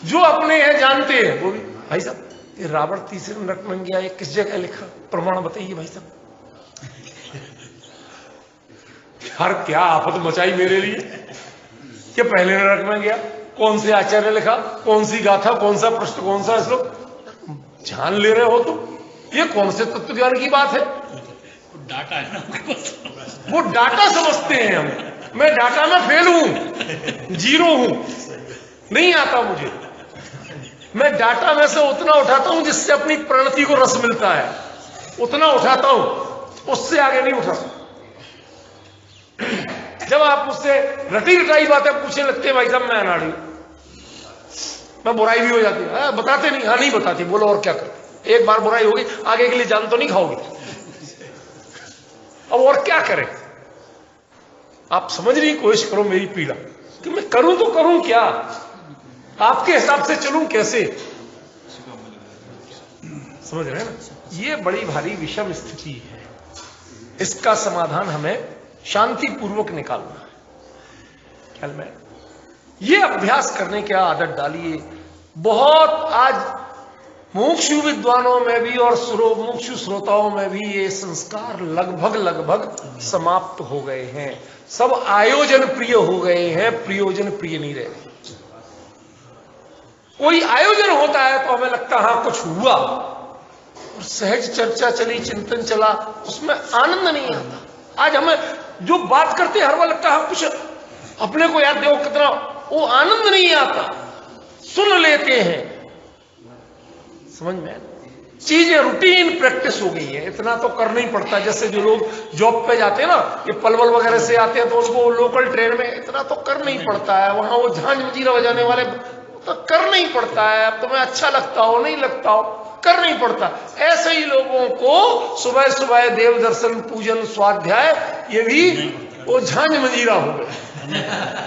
जो अपने हैं जानते हैं वो भी, भाई साहब ये रावण तीसरे नरक में गया, ये किस जगह लिखा, प्रमाण बताइए भाई साहब। हर क्या आफत मचाई मेरे लिए कि पहले नरक में गया, कौन से आचार्य लिखा, कौन सी गाथा, कौन सा प्रश्न, कौन सा श्लोक, जान ले रहे हो तुम? ये कौन से तत्व ज्ञान की बात है? डाटा है ना उनके पास। वो डाटा समझते हैं हम। मैं डाटा में फेल हूं, जीरो हूं, नहीं आता मुझे। मैं डाटा में से उतना उठाता हूं जिससे अपनी प्रणति को रस मिलता है, उतना उठाता हूं, उससे आगे नहीं उठाता। जब आप मुझसे रटी रटाई बातें पूछने लगते हैं, भाई साहब मैं अनाड़ी हूं, मैं बुराई भी हो जाती है, बताते नहीं, हाँ नहीं बताती, बोलो और क्या करते, एक बार बुराई होगी आगे के लिए जान तो नहीं खाओगे, अब और क्या करें। आप समझने की कोशिश करो मेरी पीड़ा कि मैं करूं तो करूं क्या, आपके हिसाब से चलूं कैसे, समझ रहे हैं ना। ये बड़ी भारी विषम स्थिति है, इसका समाधान हमें शांतिपूर्वक निकालना है। ख्याल में ये अभ्यास करने की आदत डालिए। बहुत आज मुमुक्षु विद्वानों में भी और मुमुक्षु श्रोताओं में भी ये संस्कार लगभग समाप्त हो गए हैं। सब आयोजन प्रिय हो गए हैं, प्रयोजन प्रिय नहीं रहे। कोई आयोजन होता है तो हमें लगता है हाँ कुछ हुआ, और सहज चर्चा चली, चिंतन चला, उसमें आनंद नहीं आता। आज हमें जो बात करते हैं हर बार लगता है कुछ अपने को याद देखो कितना, वो आनंद नहीं आता। सुन लेते हैं, समझ में, चीजें रूटीन प्रैक्टिस हो गई है, इतना तो करना ही पड़ता है। जैसे जो लोग जॉब पे जाते हैं ना, ये पलवल वगैरह से आते हैं तो उनको लोकल ट्रेन में इतना तो करना ही पड़ता है। वहां वो झांझ मजीरा बजाने वाले तो करना ही पड़ता है। अब तुम्हें अच्छा लगता हो नहीं लगता हो, करना ही पड़ता। ऐसे ही लोगों को सुबह सुबह देव दर्शन, पूजन, स्वाध्याय, ये भी वो झांझ मजीरा हो गए।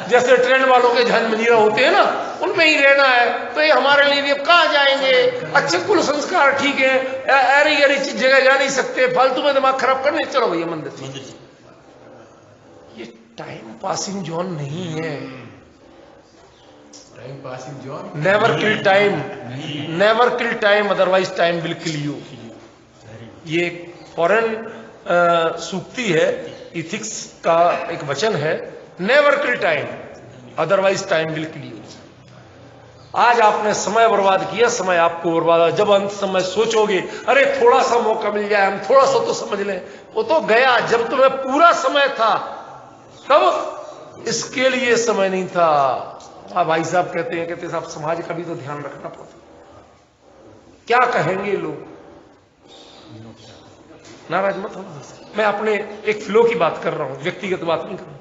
जैसे ट्रेन वालों के झांझ मजीरा होते हैं ना, उनमें ही रहना है। तो ये हमारे लिए भी अब कहाँ जाएंगे, अच्छे कुल संस्कार ठीक है, ऐरी गैरी जगह जा नहीं सकते, फालतू में दिमाग खराब करने, चलो भैया मंदिर से। ये टाइम पासिंग जोन नहीं है। Time passing zone, never kill time, never kill time, otherwise time will kill you. ये फॉरेन सूक्ति है, इथिक्स का एक वचन है, never kill time otherwise time will kill you. आज आपने समय बर्बाद किया, समय आपको बर्बाद। जब अंत समय सोचोगे अरे थोड़ा सा मौका मिल जाए, हम थोड़ा सा तो समझ लें, वो तो गया। जब तुम्हें पूरा समय था तब इसके लिए समय नहीं था। भाई साहब कहते साहब समाज का भी तो ध्यान रखना पड़ता, क्या कहेंगे लोग, नाराज मत हो। मैं अपने एक फ्लो की बात कर रहा हूं, व्यक्तिगत बात नहीं कर रहा हूं।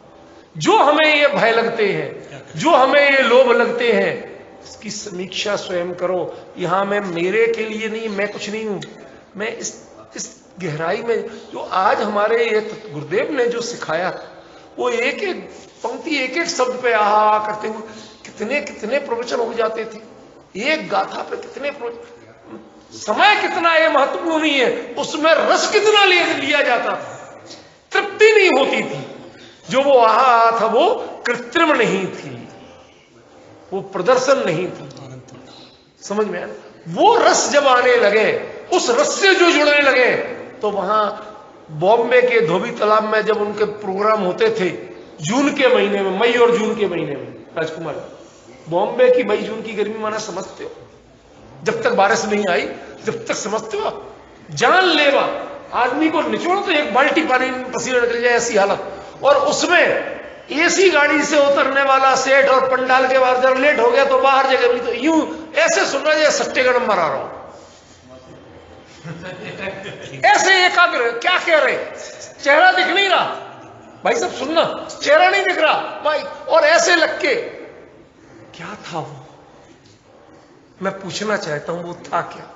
जो हमें ये भय लगते हैं, जो हमें ये लोभ लगते हैं, इसकी समीक्षा स्वयं करो। यहां मैं मेरे के लिए नहीं, मैं कुछ नहीं हूं, मैं इस गहराई में जो आज हमारे ये गुरुदेव ने जो सिखाया, वो एक एक पंक्ति, एक एक शब्द पे आहा करते हुए कितने कितने प्रवचन हो जाते थे। एक गाथा पे कितने प्रवचन, समय कितना ये महत्वपूर्ण नहीं है, उसमें रस कितना लिया जाता था, तृप्ति नहीं होती थी। जो वो आहा था वो कृत्रिम नहीं थी, वो प्रदर्शन नहीं था, समझ में आया। वो रस जब आने लगे, उस रस से जो जुड़ने लगे, तो वहां बॉम्बे के धोबी तालाब में जब उनके प्रोग्राम होते थे जून के महीने में, मई और जून के महीने में, राजकुमार, बॉम्बे की मई जून की गर्मी माना समझते हो, जब तक बारिश नहीं आई, जब तक समझते हो, जान लेवा आदमी को निचोड़ो तो एक बाल्टी पानी पसीना निकल जाए, ऐसी हालत। और उसमें एसी गाड़ी से उतरने वाला सेठ और पंडाल के बाहर जरा लेट हो गया तो बाहर जगह भी, तो यूं ऐसे सुन रहा है सट्टे का नंबर आ रहा हो, ऐसे एकाग्र, क्या कह रहे, चेहरा दिख नहीं रहा भाई सब सुनना, चेहरा नहीं दिख रहा भाई, और ऐसे लग के क्या था वो, मैं पूछना चाहता हूं वो था क्या,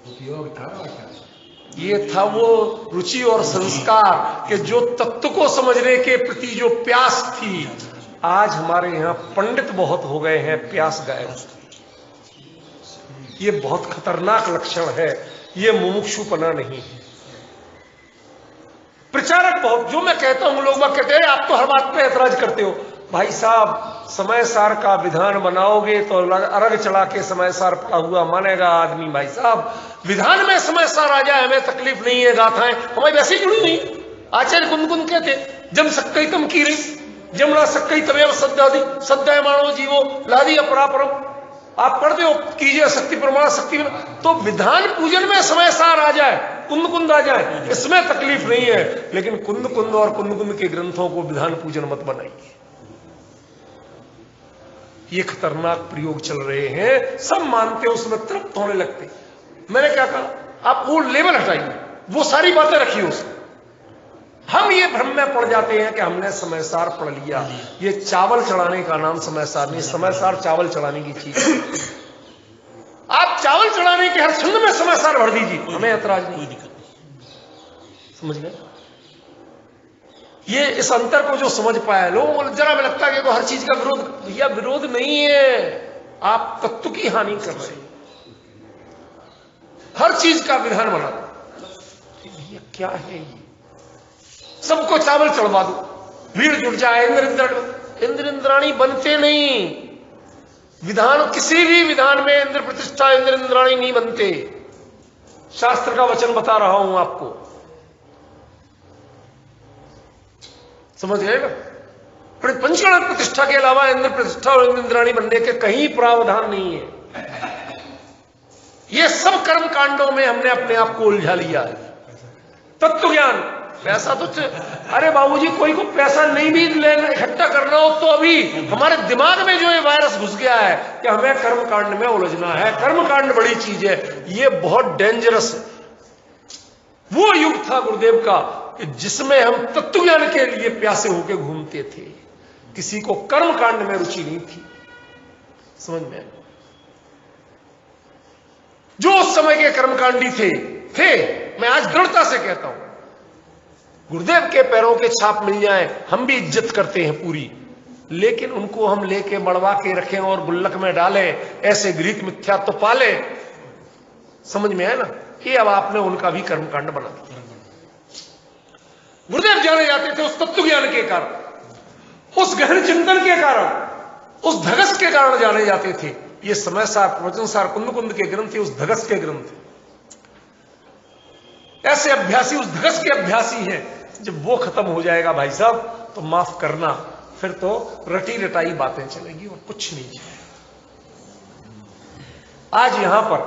उपयोग था क्या? ये था वो रुचि और संस्कार के जो तत्व को समझने के प्रति जो प्यास थी। आज हमारे यहां पंडित बहुत हो गए हैं, प्यास गायब। ये बहुत खतरनाक लक्षण है, ये मुमुक्षुपना नहीं है। प्रचारक बहुत, जो मैं कहता हूं लोग कहते हैं आप तो हर बात पे ऐतराज करते हो। भाई साहब समय सार का विधान बनाओगे तो अर्घ चढ़ा के समय सार पड़ा हुआ मानेगा आदमी। भाई साहब विधान में समय सार आ जाए हमें तकलीफ नहीं है, गाथाएं हमें वैसे ही जुड़ी नहीं। आचार्य गुनगुन कहते जम सक्कई तम की रही, जमना सक्कई तमेव सद्दादी सद्दाय मानो जीवो लादी अपरापरम। आप पढ़ते हो कीजिए शक्ति प्रमाण शक्ति, तो विधान पूजन में समय सार आ जाए कुंद कुंद आ जाए, इसमें तकलीफ नहीं है, लेकिन कुंद कुंद और कुंद कुंद के ग्रंथों को विधान पूजन मत बनाइए। ये खतरनाक प्रयोग चल रहे हैं, सब मानते उसमें तृप्त होने लगते। मैंने क्या कहा, आप वो लेवल हटाइए, वो सारी बातें रखिए उसमें। हम ये भ्रम में पड़ जाते हैं कि हमने समयसार पढ़ लिया। ये चावल चढ़ाने का नाम समयसार नहीं, समयसार चावल चढ़ाने की चीज। आप चावल चढ़ाने के हर छंद में समयसार भर दीजिए, हमें ऐतराज नहीं, समझ गए? ये इस अंतर को जो समझ पाया, लोगों को जरा में लगता है कि तो हर चीज का विरोध, भैया विरोध नहीं है, आप तत्व की हानि कर रहे हैं। हर चीज का विधान बना दो, भैया क्या है ये, सबको चावल चढ़वा दो, भीड़ जुट जाए, इंद्र इंद्राणी बनते नहीं। विधान, किसी भी विधान में इंद्र प्रतिष्ठा, इंद्र इंद्राणी नहीं बनते। शास्त्र का वचन बता रहा हूं आपको, समझ गए ना? पंचगण प्रतिष्ठा के अलावा इंद्र प्रतिष्ठा और इंद्र इंद्राणी बनने के कहीं प्रावधान नहीं है। ये सब कर्म कांडों में हमने अपने आप को उलझा लिया है। तत्व ज्ञान, पैसा तो अरे बाबूजी, कोई को पैसा नहीं भी लेना, इकट्ठा करना हो तो अभी हमारे दिमाग में जो ये वायरस घुस गया है कि हमें कर्म कांड में उलझना है, कर्म कांड बड़ी चीज है, ये बहुत डेंजरस है। वो युग था गुरुदेव का कि जिसमें हम तत्व ज्ञान के लिए प्यासे होकर घूमते थे, किसी को कर्म कांड में रुचि नहीं थी। समझ में? जो उस समय के कर्मकांडी थे, मैं आज दृढ़ता से कहता हूं, गुरुदेव के पैरों के छाप मिल जाएं, हम भी इज्जत करते हैं पूरी, लेकिन उनको हम लेके मड़वा के रखें और गुल्लक में डालें, ऐसे गृहीत मिथ्या तो पाले। समझ में आया ना? ये अब आपने उनका भी कर्मकांड बना दिया। गुरुदेव जाने जाते थे उस तत्व ज्ञान के कारण, उस गहन चिंतन के कारण, उस धगस के कारण जाने जाते थे। ये समयसार, प्रवचनसार, कुंद कुंद के ग्रंथ, उस धगस के ग्रंथ। ऐसे अभ्यासी उस धगस के अभ्यासी हैं। जब वो खत्म हो जाएगा भाई साहब, तो माफ करना, फिर तो रटी रटाई बातें चलेंगी और कुछ नहीं चलेगा। आज यहां पर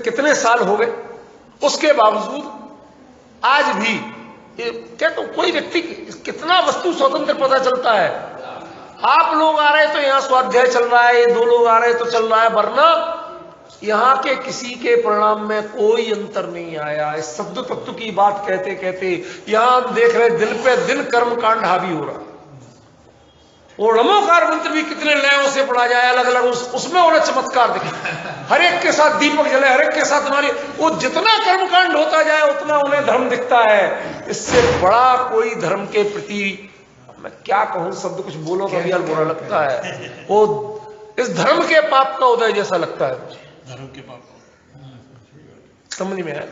कितने साल हो गए, उसके बावजूद आज भी कहता हूं, कोई व्यक्ति कितना वस्तु स्वतंत्र पता चलता है। आप लोग आ रहे तो यहां स्वाध्याय चल रहा है, 2 लोग आ रहे तो चल रहा है, वरना यहां के किसी के परिणाम में कोई अंतर नहीं आया। इस शब्द तत्व की बात कहते कहते यहां देख रहे दिन पे दिन कर्म कांड हावी हो रहा। और नमोकार मंत्र भी कितने लयों से पढ़ा जाए, अलग अलग, उसमें उन्हें चमत्कार दिखे। हर एक के साथ दीपक जले, हर एक के साथ हमारी, वो जितना कर्मकांड होता जाए उतना उन्हें धर्म दिखता है। इससे बड़ा कोई धर्म के प्रति, मैं क्या कहूं, शब्द कुछ बोलो तो अभी बुरा लगता है, वो इस धर्म के पाप का उदय जैसा लगता है मुझे। धर्म के पाप समझ में आया?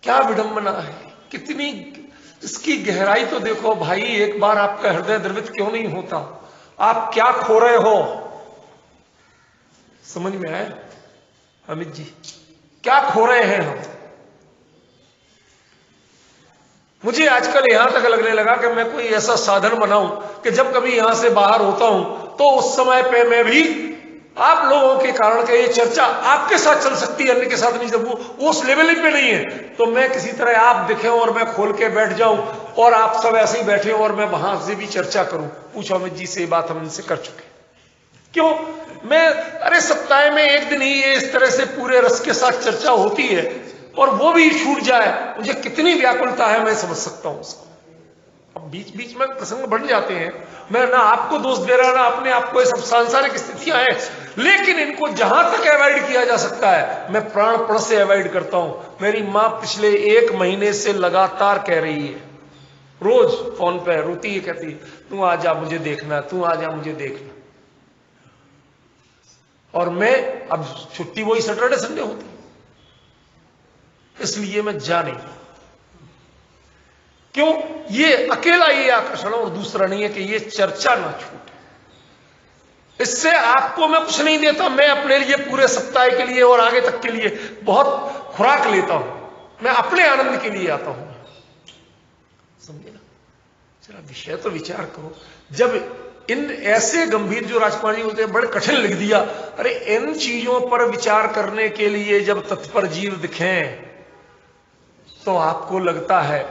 क्या विडंबना है, कितनी इसकी गहराई तो देखो भाई। एक बार आपका हृदय द्रवित क्यों नहीं होता? आप क्या खो रहे हो? समझ में आया अमित जी? क्या खो रहे हैं हम? मुझे आजकल यहां तक लगने लगा कि मैं कोई ऐसा साधन बनाऊं कि जब कभी यहां से बाहर होता हूं तो उस समय पे मैं भी आप लोगों के कारण के ये चर्चा आपके साथ चल सकती है, अन्य के साथ नहीं। जब वो उस लेवल पे नहीं है तो मैं किसी तरह आप दिखे और मैं खोल के बैठ जाऊं और आप सब ऐसे ही बैठे हो और मैं वहां से भी चर्चा करूं। पूछो अमित जी से, बात हम इनसे कर चुके। क्यों? मैं, अरे सप्ताह में एक दिन ही ये इस तरह से पूरे रस के साथ चर्चा होती है और वो भी छूट जाए, मुझे कितनी व्याकुलता है, मैं समझ सकता हूं उसको। अब बीच बीच में प्रसंग बढ़ जाते हैं, मैं ना आपको दोष दे रहा ना अपने आपको, ये सब सांसारिक स्थितियां हैं, लेकिन इनको जहां तक अवॉइड किया जा सकता है मैं प्राणपण से अवॉइड करता हूं। मेरी मां पिछले 1 महीने से लगातार कह रही है, रोज फोन पे रोती है, कहती तू आ जा मुझे देखना, तू आ जा मुझे देखना। और मैं, अब छुट्टी वही सैटरडे संडे होती, इसलिए मैं जा नहीं। क्यों? ये अकेला ये आकर्षण और दूसरा नहीं है कि ये चर्चा ना छूटे। इससे आपको मैं कुछ नहीं देता, मैं अपने लिए पूरे सप्ताह के लिए और आगे तक के लिए बहुत खुराक लेता हूं। मैं अपने आनंद के लिए आता हूं। समझे ना? जरा विषय तो विचार करो। जब इन ऐसे गंभीर जो राजकुमार जी बोलते हैं बड़े कठिन लिख दिया। अरे इन चीजों पर विचार करने के लिए जब तत्पर जीव दिखें तो आपको लगता है,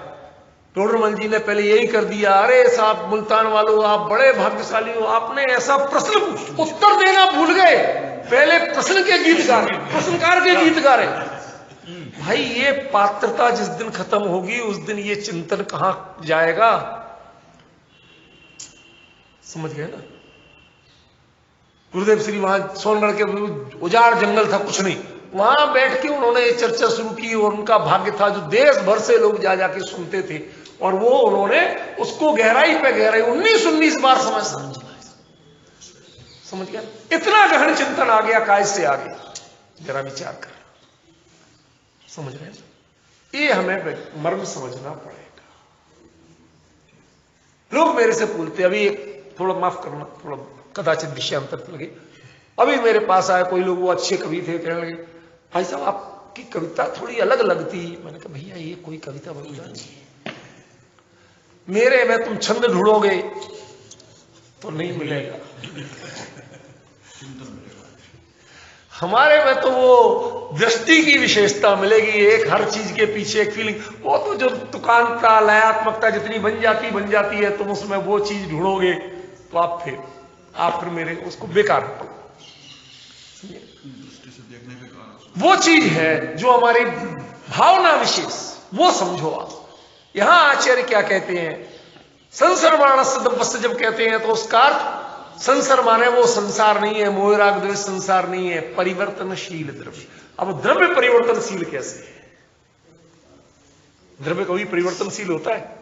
टोडरमल जी ने पहले यही कर दिया, अरे साहब मुल्तान वालों आप बड़े भाग्यशाली हो, आपने ऐसा प्रश्न उत्तर देना भूल गए, पहले प्रश्न के गीत गा रहे, प्रश्नकार के गीत गा रहे। भाई ये पात्रता जिस दिन खत्म होगी उस दिन ये चिंतन कहां जाएगा, समझ गए ना। गुरुदेव श्री वहां सोनगढ़ के उजाड़ जंगल था, कुछ नहीं, वहां बैठ के उन्होंने ये चर्चा शुरू की और उनका भाग्य था जो देश भर से लोग जा जाके सुनते थे और वो उन्होंने उसको गहराई पे गहराई 19 बार समझ गया। इतना गहन चिंतन आ गया, काय से आगे जरा विचार कर, समझ रहे हैं। ये हमें मर्म समझना पड़ेगा। लोग मेरे से पूछते, अभी थोड़ा माफ करना, थोड़ा कदाचित विषयांतर लगे, अभी मेरे पास आए कोई लोग, वो अच्छे कवि थे, कहने लगे भाई साहब आपकी कविता थोड़ी अलग लगती। मैंने कहा भैया ये कोई कविता बनता नहीं है, मेरे में तुम छंद ढूंढोगे तो नहीं मिलेगा, हमारे में तो वो दृष्टि की विशेषता मिलेगी, एक हर चीज के पीछे एक फीलिंग, वो तो जो तुकांतता लयात्मकता जितनी बन जाती है, तुम उसमें वो चीज ढूंढोगे तो आप फिर मेरे उसको बेकार हो। वो चीज है जो हमारी भावना विशेष, वो समझो आप। यहां आचार्य क्या कहते हैं, संसार मानस द्रव्य जब कहते हैं तो उसका अर्थ संसार माने वो संसार नहीं है, मोह राग द्वेष संसार नहीं है, परिवर्तनशील द्रव्य। अब द्रव्य परिवर्तनशील कैसे है? द्रव्य कभी परिवर्तनशील होता है?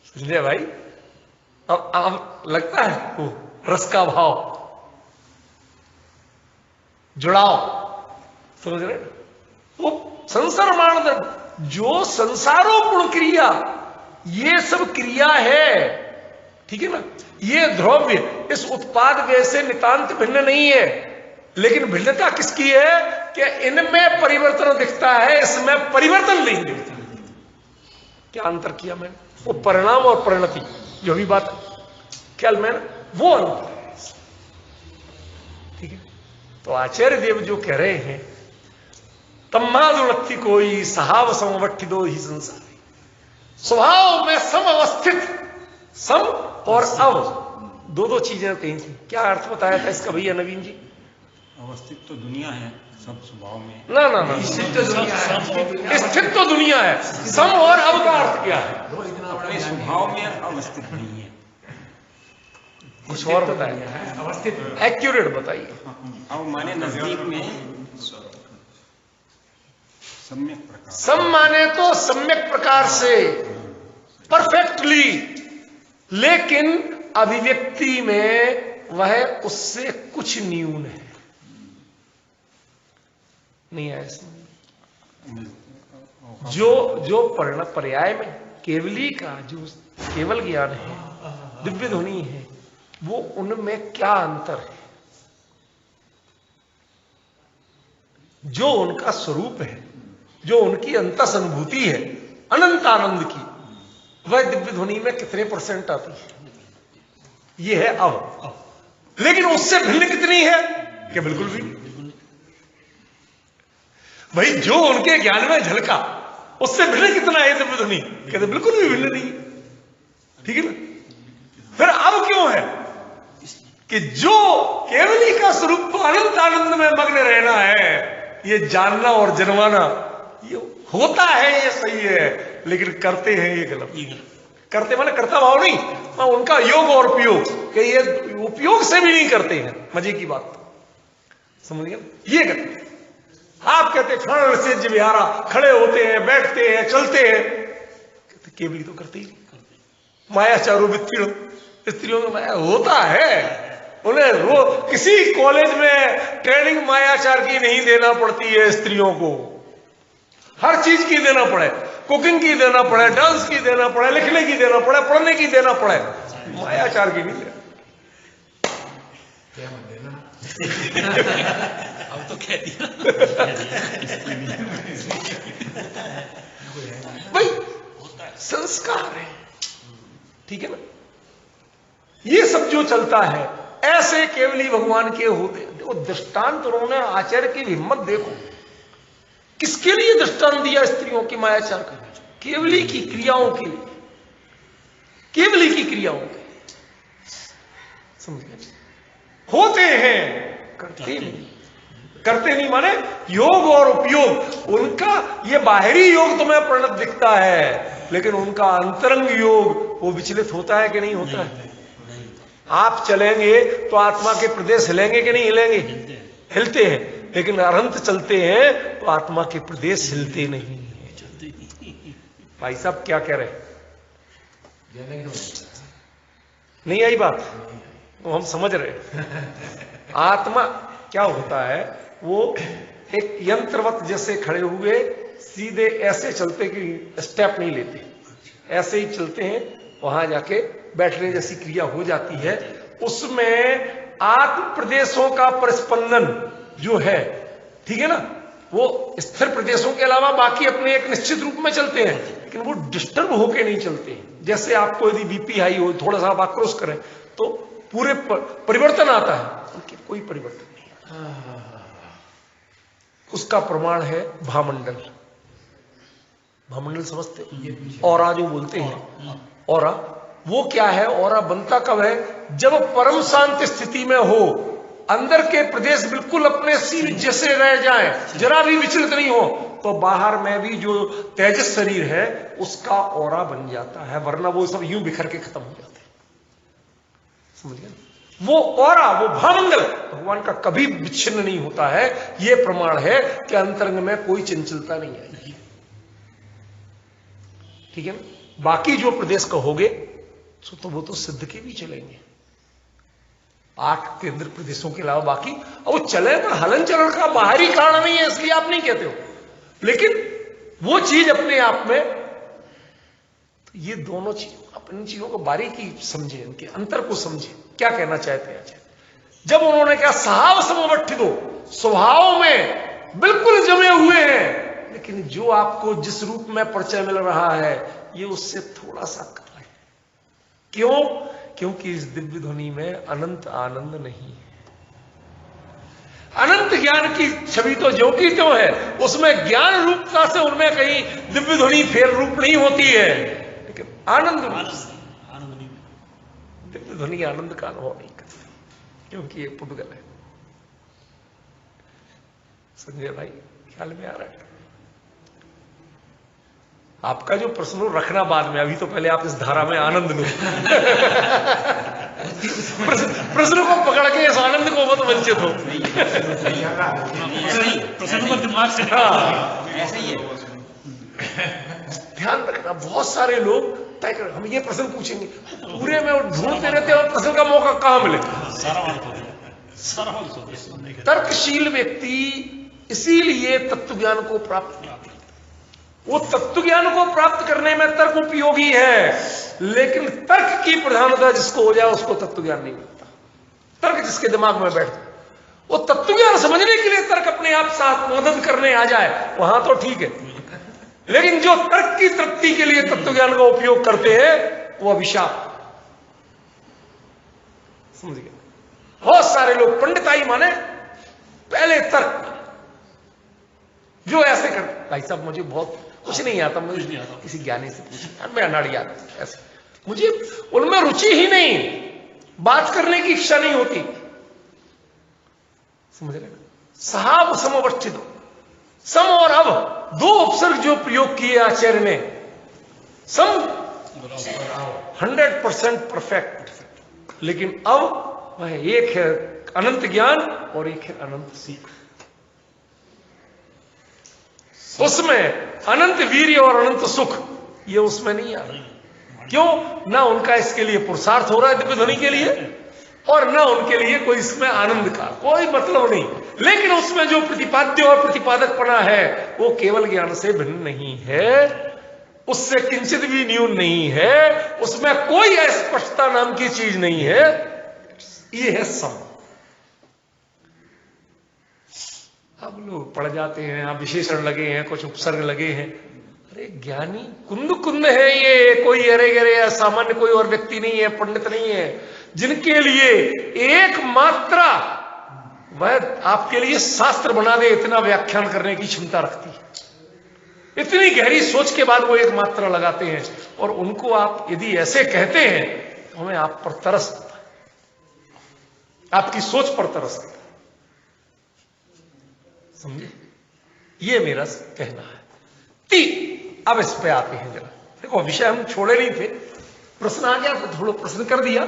समझे भाई? अब लगता है वो रस का भाव, जुड़ाव, समझ रहे? वो संसार मान द्रव्य, जो संसारोपूर्ण क्रिया, ये सब क्रिया है, ठीक है ना। ये द्रव्य इस उत्पाद व्यय से नितांत भिन्न नहीं है, लेकिन भिन्नता किसकी है कि इनमें परिवर्तन दिखता है, इसमें परिवर्तन नहीं दिखता। क्या अंतर किया मैंने? वो परिणाम और परिणति जो भी बात ख्याल में, वो अंतर है, ठीक है। तो आचार्य देव जो कह रहे हैं, तम्मादुणत्ति कोई सहाव समवट्ठी दो ही संसार, स्वभाव में समवस्थित, सम और अव दो चीजें कही थी। क्या अर्थ बताया था इसका भैया नवीन जी? अवस्थित तो दुनिया है, सब स्वभाव में ना स्थित तो दुनिया है, सम और अव का अर्थ क्या है? अपने स्वभाव में अवस्थित नहीं है, कुछ और बताइए, अवस्थित एक्यूरेट बताइए। अब माने नजदीक में सम्यक प्रकार, सम माने तो सम्यक प्रकार से, परफेक्टली, लेकिन अभिव्यक्ति में वह उससे कुछ न्यून है, नहीं है इसमें। जो पर्याय में केवली का जो केवल ज्ञान है, दिव्य ध्वनि है, वो उनमें क्या अंतर है? जो उनका स्वरूप है, जो उनकी अंतस अनुभूति है अनंत आनंद की, वह दिव्य ध्वनि में कितने % आती है? ये है अब। लेकिन उससे भिन्न कितनी है कि बिल्कुल भी। भाई जो उनके ज्ञान में झलका, उससे भिन्न कितना है दिव्य ध्वनि? कहते बिल्कुल भी भिन्न नहीं, ठीक है ना। फिर अब क्यों है कि जो केवली का स्वरूप तो अनंत आनंद में मग्न रहना है, ये जानना और जनवाना ये होता है, ये सही है, लेकिन करते हैं ये गलत। करते माने करता भाव नहीं, उनका योग और उपयोग, कि ये उपयोग से भी नहीं करते हैं। मजे की बात समझ गए, ये करते। आप कहते खड़ से विहारा, खड़े होते हैं, बैठते हैं, चलते हैं, कहते केवली तो करते ही नहीं। माया चारू वित्तीर्ण, स्त्रियों में माया होता है, उन्हें किसी कॉलेज में ट्रेनिंग मायाचार की नहीं देना पड़ती है स्त्रियों को, हर चीज की देना पड़े, कुकिंग की देना पड़े, डांस की देना पड़े, लिखने की देना पड़े, पढ़ने की देना पड़े, मायाचार की नहीं देना। अब तो कह दिया। भाई संस्कार है, ठीक है ना। ये सब जो चलता है ऐसे केवली भगवान के होते। देखो दृष्टांत उन्होंने आचार्य की हिम्मत देखो, किसके लिए दृष्टांत दिया? स्त्रियों की मायाचार का, केवली की क्रियाओं के लिए, केवली की क्रियाओं के समझ गए। होते हैं, करते नहीं माने योग और उपयोग। उनका ये बाहरी योग तुम्हें प्रणत दिखता है, लेकिन उनका अंतरंग योग वो विचलित होता है कि नहीं होता है? आप चलेंगे तो आत्मा के प्रदेश हिलेंगे कि नहीं हिलेंगे? हिलते हैं, लेकिन अनंत चलते हैं तो आत्मा के प्रदेश हिलते नहीं। भाई साहब क्या कह रहे हैं? नहीं आई बात तो हम समझ रहे। आत्मा क्या होता है, वो एक यंत्रवत जैसे खड़े हुए सीधे ऐसे चलते कि स्टेप नहीं लेते, ऐसे ही चलते हैं, वहां जाके बैठने जैसी क्रिया हो जाती है। उसमें आत्म प्रदेशों का परिस्पंदन जो है, ठीक है ना, वो स्थिर प्रदेशों के अलावा बाकी अपने एक निश्चित रूप में चलते हैं, लेकिन वो डिस्टर्ब होके नहीं चलते हैं। जैसे आपको यदि बीपी हाई हो, थोड़ा सा आप आक्रोश करें तो पूरे परिवर्तन आता है, उनके कोई परिवर्तन नहीं। उसका प्रमाण है भामंडल। भामंडल समझते हो? औरा जो बोलते हैं, औरा वो क्या है? औरा बनता कब है? जब परम शांत स्थिति में हो, अंदर के प्रदेश बिल्कुल अपने सील जैसे रह जाएं, जरा भी विचलित नहीं हो, तो बाहर में भी जो तेजस शरीर है उसका औरा बन जाता है, वरना वो सब यूं बिखर के खत्म हो जाते हैं। समझ गए? वो औरा, वो भामंडल भगवान का कभी विच्छिन्न नहीं होता है। ये प्रमाण है कि अंतरंग में कोई चंचलता नहीं आएगी, ठीक है ना। बाकी जो प्रदेश कहोगे तो वो तो सिद्ध के भी चलेंगे, 8 केंद्र प्रदेशों के अलावा बाकी, और वो चले पर हलन चलन का बाहरी कारण नहीं है, इसलिए आप नहीं कहते हो, लेकिन वो चीज अपने आप में। तो ये दोनों चीज, अपनी चीजों को बारीकी समझे, इनके अंतर को समझे, क्या कहना चाहते हैं। जब उन्होंने कहा सहाव समवर्तित हो, स्वभाव में बिल्कुल जमे हुए हैं, लेकिन जो आपको जिस रूप में परिचय मिल रहा है ये उससे थोड़ा सा कम है। क्यों? क्योंकि इस दिव्य ध्वनि में अनंत आनंद नहीं है। अनंत ज्ञान की छवि तो ज्यों की त्यों है, उसमें ज्ञान रूपता से उनमें कहीं दिव्य ध्वनि फेल रूप नहीं होती है, लेकिन आनंद नहीं, दिव्य ध्वनि आनंद का अनुभव नहीं करती, क्योंकि ये पुद्गल है। संजय भाई ख्याल में आ रहा है? आपका जो प्रश्न रखना बाद में, अभी तो पहले आप इस धारा में आनंद लो। प्रश्न को पकड़ के इस आनंद को मत वंचित हो। प्रश्न को दिमाग से ऐसे ही है। ध्यान रखना, बहुत सारे लोग तय कर, हम ये प्रश्न पूछेंगे, पूरे में ढूंढते रहते हैं और प्रश्न का मौका कहां मिले। तर्कशील व्यक्ति इसीलिए तत्व ज्ञान को प्राप्त करता है। वो तत्व ज्ञान को प्राप्त करने में तर्क उपयोगी है, लेकिन तर्क की प्रधानता जिसको हो जाए उसको तत्व ज्ञान नहीं मिलता। तर्क जिसके दिमाग में बैठता, वो तत्व ज्ञान समझने के लिए तर्क अपने आप साथ मदद करने आ जाए, वहां तो ठीक है, लेकिन जो तर्क की तृप्ति के लिए तत्व ज्ञान का उपयोग करते हैं वो अभिशाप। समझ गए? बहुत सारे लोग पंडिताई माने पहले तर्क, जो ऐसे कर, भाई साहब मुझे बहुत कुछ नहीं आता, मुझे किसी ज्ञानी से पूछा, मैं अनाड़ी आता ऐसे, मुझे उनमें रुचि ही नहीं, बात करने की इच्छा नहीं होती। समझ रहे? सहाव समवर्तित, सम और अब दो उपसर्ग जो प्रयोग किए आचार्य ने, सम 100% परफेक्ट, लेकिन अब वह एक है अनंत ज्ञान और एक है अनंत सुख। उसमें अनंत वीर्य और अनंत सुख ये उसमें नहीं आ रहा। क्यों? ना उनका इसके लिए पुरुषार्थ हो रहा है दिव्य ध्वनि के लिए, और ना उनके लिए कोई इसमें आनंद का कोई मतलब नहीं, लेकिन उसमें जो प्रतिपाद्य और प्रतिपादकपना है वो केवल ज्ञान से भिन्न नहीं है, उससे किंचित भी न्यून नहीं है, उसमें कोई अस्पष्टता नाम की चीज नहीं है। ये है सम। अब लोग पढ़ जाते हैं, आप विशेषण लगे हैं, कुछ उपसर्ग लगे हैं। अरे ज्ञानी कुंद कुंद है, ये कोई अरे गरे सामान्य कोई और व्यक्ति नहीं है, पंडित नहीं है, जिनके लिए एक मात्रा वह आपके लिए शास्त्र बना दे, इतना व्याख्यान करने की क्षमता रखती है। इतनी गहरी सोच के बाद वो एक मात्रा लगाते हैं, और उनको आप यदि ऐसे कहते हैं तो हमें आप पर तरस आता है, आपकी सोच पर तरस आता है। समझे? ये मेरा कहना है। अब इस पे आते हैं जरा। देखो विषय हम छोड़े नहीं थे, प्रश्न आ गया तो थोड़ा प्रश्न कर दिया।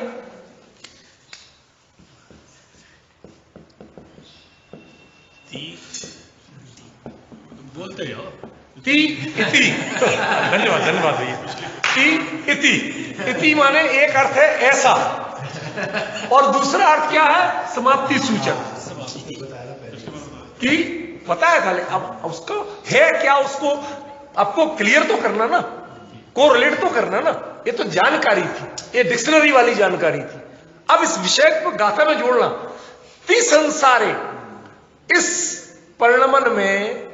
बोलते हो ती इति धन्यवाद धन्यवाद भैया। ती इति, इति माने एक अर्थ है ऐसा, और दूसरा अर्थ क्या है? समाप्ति सूचक। कि पता है खाली, अब उसका है क्या, उसको आपको क्लियर तो करना ना, कोरिलेट तो करना ना। ये तो जानकारी थी, ये डिक्शनरी वाली जानकारी थी। अब इस विषय को गाथा में जोड़ना। ती संसारे, इस परिणमन में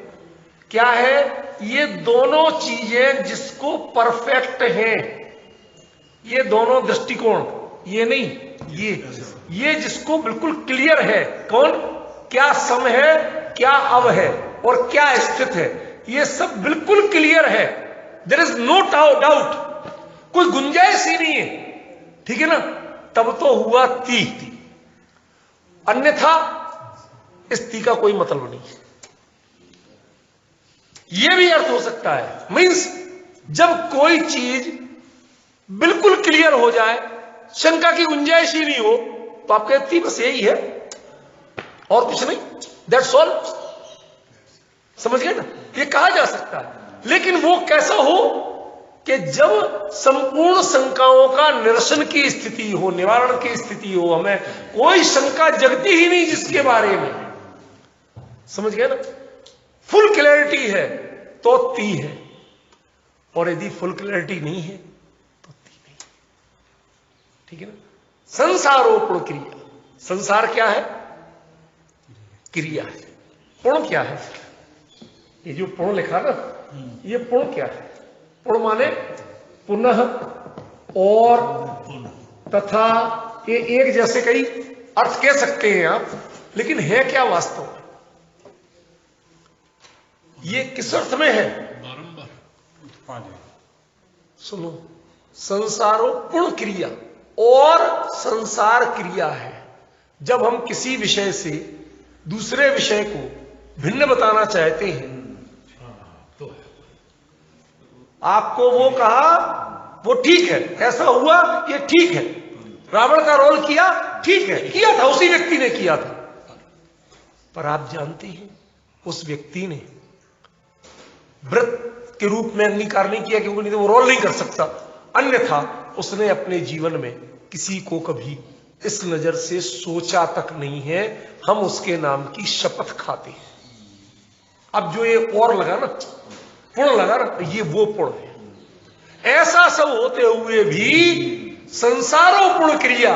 क्या है? ये दोनों चीजें जिसको परफेक्ट हैं, ये दोनों दृष्टिकोण, ये नहीं, ये जिसको बिल्कुल क्लियर है। कौन? क्या सम है, क्या अव है, और क्या स्थित है, ये सब बिल्कुल क्लियर है। देयर इज नो डाउट, कोई गुंजाइश ही नहीं है। ठीक है ना? तब तो हुआ ती, अन्यथा इस ती का कोई मतलब नहीं है। यह भी अर्थ हो सकता है, मींस जब कोई चीज बिल्कुल क्लियर हो जाए, शंका की गुंजाइश ही नहीं हो, तो आप कहती बस यही है और कुछ नहीं, दैट्स ऑल। समझ गए ना? ये कहा जा सकता है, लेकिन वो कैसा हो कि जब संपूर्ण शंकाओं का निरसन की स्थिति हो, निवारण की स्थिति हो, हमें कोई शंका जगती ही नहीं जिसके बारे में। समझ गए ना? फुल क्लैरिटी है तो ती है, और यदि फुल क्लैरिटी नहीं है तो ती नहीं। ठीक है ना? संसारोपण क्रिया, संसार क्या है? क्रिया है। पुण्य क्या है? ये जो पुण्य लिखा ना, ये पुण्य क्या है? पुण्य माने पुनः और तथा, ये एक जैसे कई अर्थ कह सकते हैं आप, लेकिन है क्या वास्तव में? ये किस अर्थ में है? बारंबार सुनो, संसारो पुण्य क्रिया और संसार क्रिया है। जब हम किसी विषय से दूसरे विषय को भिन्न बताना चाहते हैं, तो आपको वो कहा, वो ठीक है, ऐसा हुआ, ये ठीक है, रावण का रोल किया, ठीक है, किया था, उसी व्यक्ति ने किया था। पर आप जानते हैं उस व्यक्ति ने व्रत के रूप में अंगीकार नहीं किया, क्योंकि नहीं तो वो रोल नहीं कर सकता। अन्यथा उसने अपने जीवन में किसी को कभी इस नजर से सोचा तक नहीं है। हम उसके नाम की शपथ खाते हैं। अब जो ये और लगा ना, पुण्य लगा ना, ये वो पुण्य है। ऐसा सब होते हुए भी संसारो पुण्य क्रिया,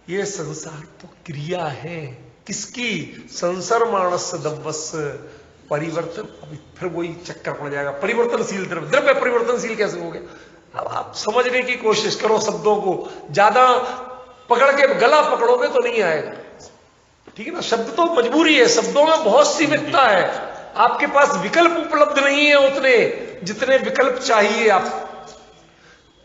ये संसार तो क्रिया है किसकी? संसार मानस दव्वस परिवर्तन। अभी फिर वही चक्कर पड़ जाएगा, परिवर्तनशील द्रव्य, द्रव्य परिवर्तनशील कैसे हो गया? अब आप समझने की कोशिश करो शब्दों को, ज्यादा पकड़ के गला पकड़ोगे तो नहीं आएगा। ठीक है ना? शब्द तो मजबूरी है, शब्दों में बहुत सीमितता है, आपके पास विकल्प उपलब्ध नहीं है उतने जितने विकल्प चाहिए। आप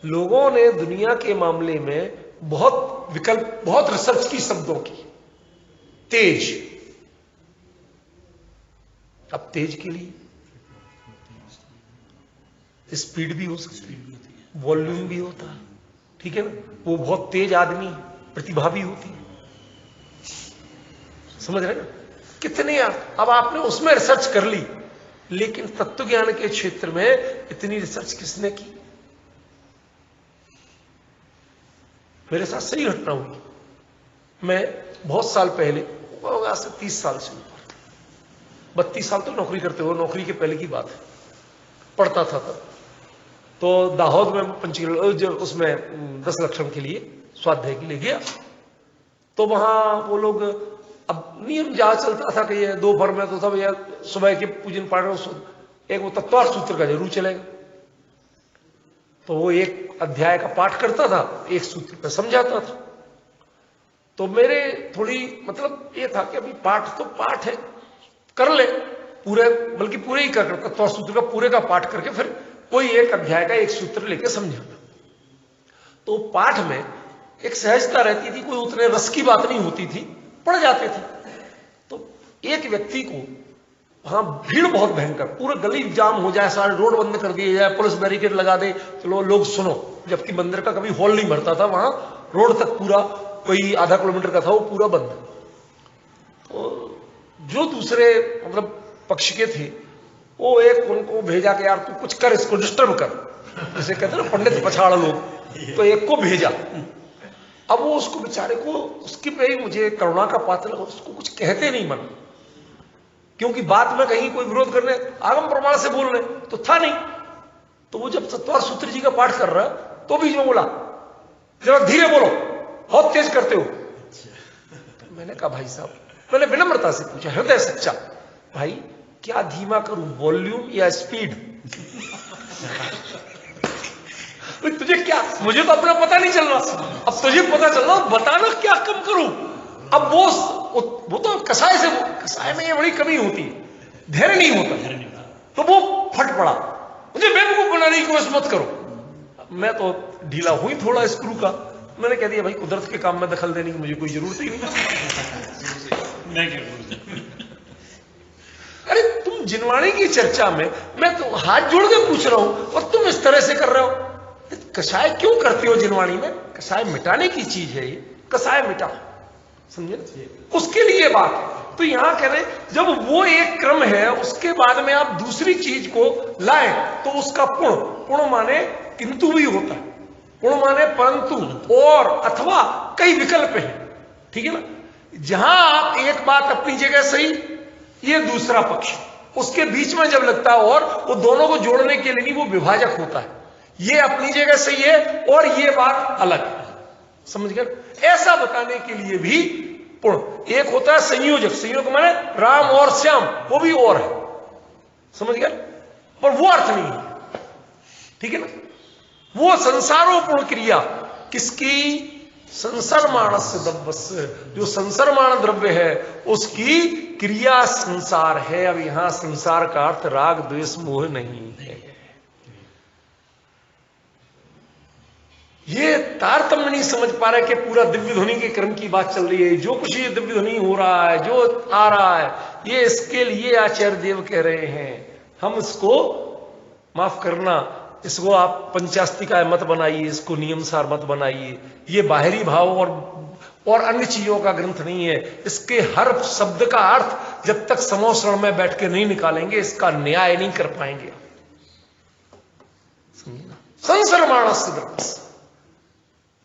लोगों ने दुनिया के मामले में बहुत विकल्प, बहुत रिसर्च की शब्दों की। तेज, अब तेज के लिए स्पीड भी हो सकती है, वॉल्यूम भी होता है। ठीक है ना? वो बहुत तेज आदमी, प्रतिभा भी होती है। समझ रहे ना? कितने अब आपने उसमें रिसर्च कर ली, लेकिन तत्व ज्ञान के क्षेत्र में इतनी रिसर्च किसने की? मेरे साथ सही घटना हुई। मैं बहुत साल पहले, होगा से 30 साल से ऊपर, 32 साल तो नौकरी करते हुए, नौकरी के पहले की बात है, पढ़ता था तब। तो दाहोद में पंचकुला उसमें 10 लक्षण के लिए स्वाध्याय के लिए गया। तो वहां वो लोग अब नियम जहां चलता था कि ये दोपहर में तो सब ये सुबह के पूजन पाठ एक वो तत्वार सूत्र का जरूर चलेगा, तो वो एक अध्याय का पाठ करता था, एक सूत्र पर समझाता था। तो मेरे थोड़ी मतलब ये था कि अभी पाठ तो पाठ है, कर ले पूरे, बल्कि पूरे ही कर, तत्वार सूत्र का पूरे का पाठ करके फिर कोई एक अध्याय का एक सूत्र लेके समझाना। तो पाठ में एक सहजता रहती थी, कोई उतने रस की बात नहीं होती थी, पढ़ जाते थे। तो एक व्यक्ति को वहां भीड़ बहुत भयंकर, पूरा गली जाम हो जाए, सारे रोड बंद कर दिए जाए, पुलिस बैरिकेड लगा दे, चलो लोग सुनो, जबकि मंदिर का कभी हॉल नहीं भरता था, वहां रोड तक पूरा कोई आधा किलोमीटर का था वो पूरा बंद। तो जो दूसरे मतलब पक्ष के थे वो एक उनको भेजा कि यार तू कुछ कर, इसको डिस्टर्ब कर, जैसे कहते हैं ना पंडित पछाड़ लोग, तो एक को भेजा। अब वो उसको बेचारे को उसकी पे ही मुझे करुणा का पात्र लगा, उसको कुछ कहते नहीं मन, क्योंकि बात में कहीं कोई विरोध करने आगम प्रमाण से बोलने तो था नहीं। तो वो जब तत्वार सूत्र जी का पाठ कर रहा तो बीच में बोला जरा धीरे बोलो, बहुत तेज करते हो। तो मैंने कहा भाई साहब, मैंने विनम्रता से पूछा, हृदय सच्चा, भाई क्या धीमा करूं, वॉल्यूम या स्पीड? तुझे क्या, मुझे तो अपना पता नहीं चल रहा, अब तुझे पता चल रहा, बताना क्या कम करूं। अब वो तो कसाय से, कसाय में ये बड़ी कमी होती है, धैर्य नहीं होता, तो वो फट पड़ा, मुझे बेवकूफ बनाने की कोशिश मत करो। मैं तो ढीला हुई थोड़ा स्क्रू का, मैंने कह दिया भाई कुदरत के काम में दखल देने की मुझे कोई जरूरत ही नहीं। अरे तुम जिनवाणी की चर्चा में मैं तो हाथ जोड़ के पूछ रहा हूं और तुम इस तरह से कर रहे हो। कसाय क्यों करते हो जिनवाणी में? कसाय मिटाने की चीज है, ये कसाय मिटा, समझे, उसके लिए बात है। तो यहां कह रहे जब वो एक क्रम है उसके बाद में आप दूसरी चीज को लाएं तो उसका पुण्य, पुण्य माने किंतु भी होता है, पुण्य माने परंतु और अथवा कई विकल्प हैं, ठीक है ना। जहां आप एक बात अपनी जगह सही, ये दूसरा पक्ष, उसके बीच में जब लगता है और वो दोनों को जोड़ने के लिए नहीं, वो विभाजक होता है, ये अपनी जगह सही है और ये बात अलग है, समझ गए। ऐसा बताने के लिए भी पुण्य। एक होता है संयोजक, संयोजक माने राम और श्याम, वो भी और है, समझ गए, पर वो अर्थ नहीं है, ठीक है ना। वो संसारोपूर्ण क्रिया किसकी? संसार मानस द्रव्य, जो संसारमान द्रव्य है उसकी क्रिया संसार है। अब यहां संसार का अर्थ राग द्वेष मोह नहीं है। ये तारतम्य नहीं समझ पा रहे कि पूरा दिव्य ध्वनि के क्रम की बात चल रही है, जो कुछ ये दिव्य ध्वनि हो रहा है, जो आ रहा है, ये इसके लिए आचार्य देव कह रहे हैं हम इसको माफ करना, इसको आप पंचास्तिका मत बनाइए, इसको नियमसार मत बनाइए, ये बाहरी भाव और अन्य चीजों का ग्रंथ नहीं है। इसके हर शब्द का अर्थ जब तक समोसरण में बैठ के नहीं निकालेंगे इसका न्याय नहीं कर पाएंगे, समझिए ना। संसार मानस द्रव्य,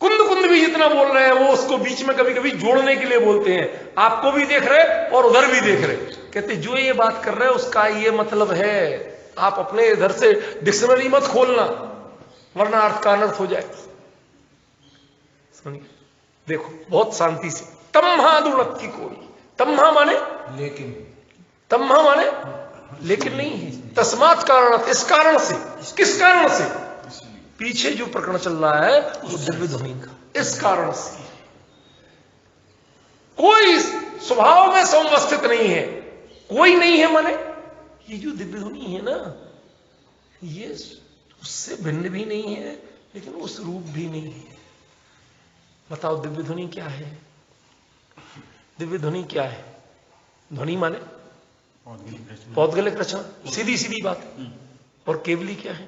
कुंद कुंद भी जितना बोल रहे हैं वो उसको बीच में कभी कभी जोड़ने के लिए बोलते हैं, आपको भी देख रहे और उधर भी देख रहे, कहते जो ये बात कर रहे हैं उसका ये मतलब है। आप अपने इधर से डिक्शनरी मत खोलना वरना अर्थ का अनर्थ हो जाए, समझिए। देखो बहुत शांति से, तम्हा दुणत की कोई, तम्हा माने लेकिन, तम्हा माने लेकिन नहीं है, तस्मात् कारण, इस कारण से, किस कारण से? पीछे जो प्रकरण चल रहा है वो दिव्य ध्वनि का, इस कारण से कोई स्वभाव में समवस्थित नहीं है, कोई नहीं है माने ये जो दिव्य ध्वनि है ना, ये उससे भिन्न भी नहीं है लेकिन उस रूप भी नहीं है। बताओ दिव्य ध्वनि क्या है? दिव्य ध्वनि क्या है? ध्वनि माने पौद्गलिक रचना, सीधी सीधी बात। और केवली क्या है?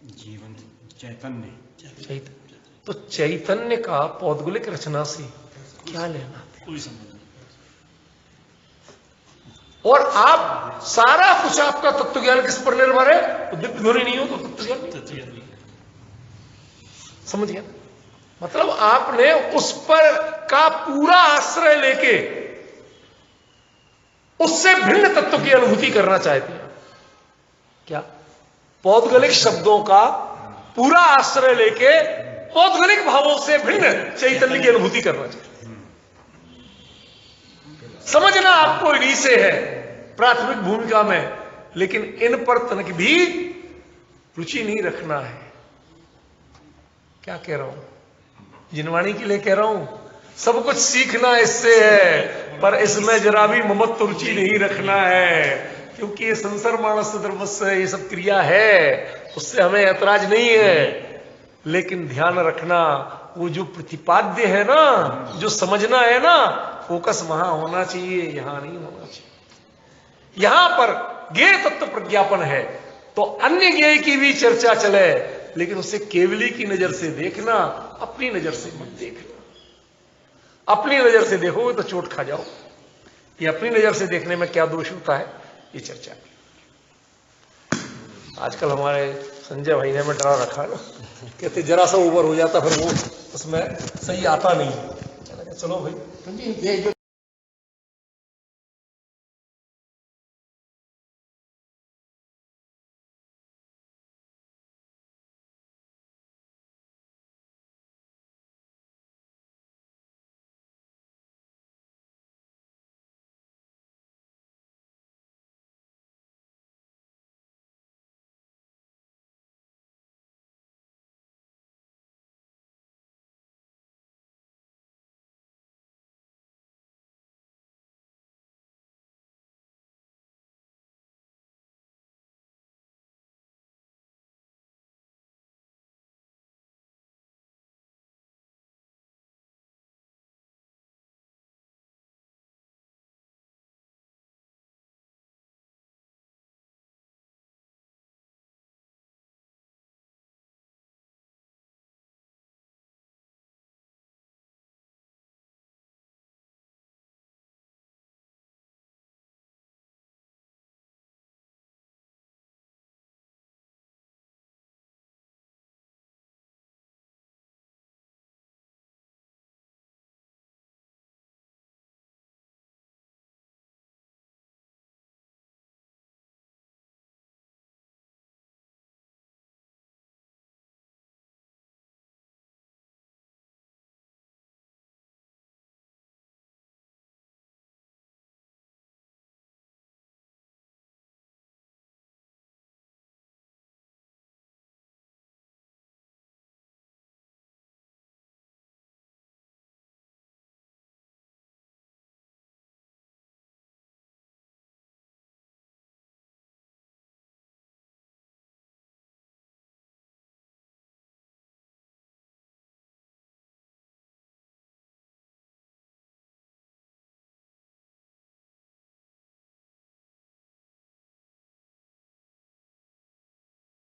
जीवन, चैतन्य, चैतन्य। तो चैतन्य का पौद्गलिक रचना से क्या लेना? कोई संबंध नहीं। और आप सारा कुछ आपका तत्व ज्ञान किस पर निर्भर है? तो दिव्य ध्वनि नहीं हो तो तत्व ज्ञान नहीं, समझ गया। मतलब आपने उस पर का पूरा आश्रय लेके उससे भिन्न तत्व की अनुभूति करना चाहते हैं। क्या? पौद्गलिक शब्दों का पूरा आश्रय लेके पौद्गलिक भावों से भिन्न चैतन्य की अनुभूति करना चाहते हैं। समझना आपको इन्हीं से है प्राथमिक भूमिका में, लेकिन इन पर तनक भी रुचि नहीं रखना है। क्या कह रहा हूं, जिनवाणी के लिए कह रहा हूं, सब कुछ सीखना इससे है, पर इसमें जरा भी ममत्व रुचि नहीं रखना है, क्योंकि ये संसार मानस द्रव्य ये सब क्रिया है, उससे हमें ऐतराज नहीं है। लेकिन ध्यान रखना, वो जो प्रतिपाद्य है ना, जो समझना है ना, फोकस वहां होना चाहिए, यहां नहीं होना चाहिए। यहां पर ज्ञेय तत्व प्रज्ञापन है तो अन्य ज्ञेय की भी चर्चा चले, लेकिन उसे केवली की नजर से देखना, अपनी नजर से मत देखना। अपनी नजर से देखोगे तो चोट खा जाओ। ये अपनी नजर से देखने में क्या दोष होता है, ये चर्चा। आजकल हमारे संजय भाई ने हमें डरा रखा ना, कहते जरा सा ऊपर हो जाता फिर वो उसमें सही आता नहीं। चलो भाई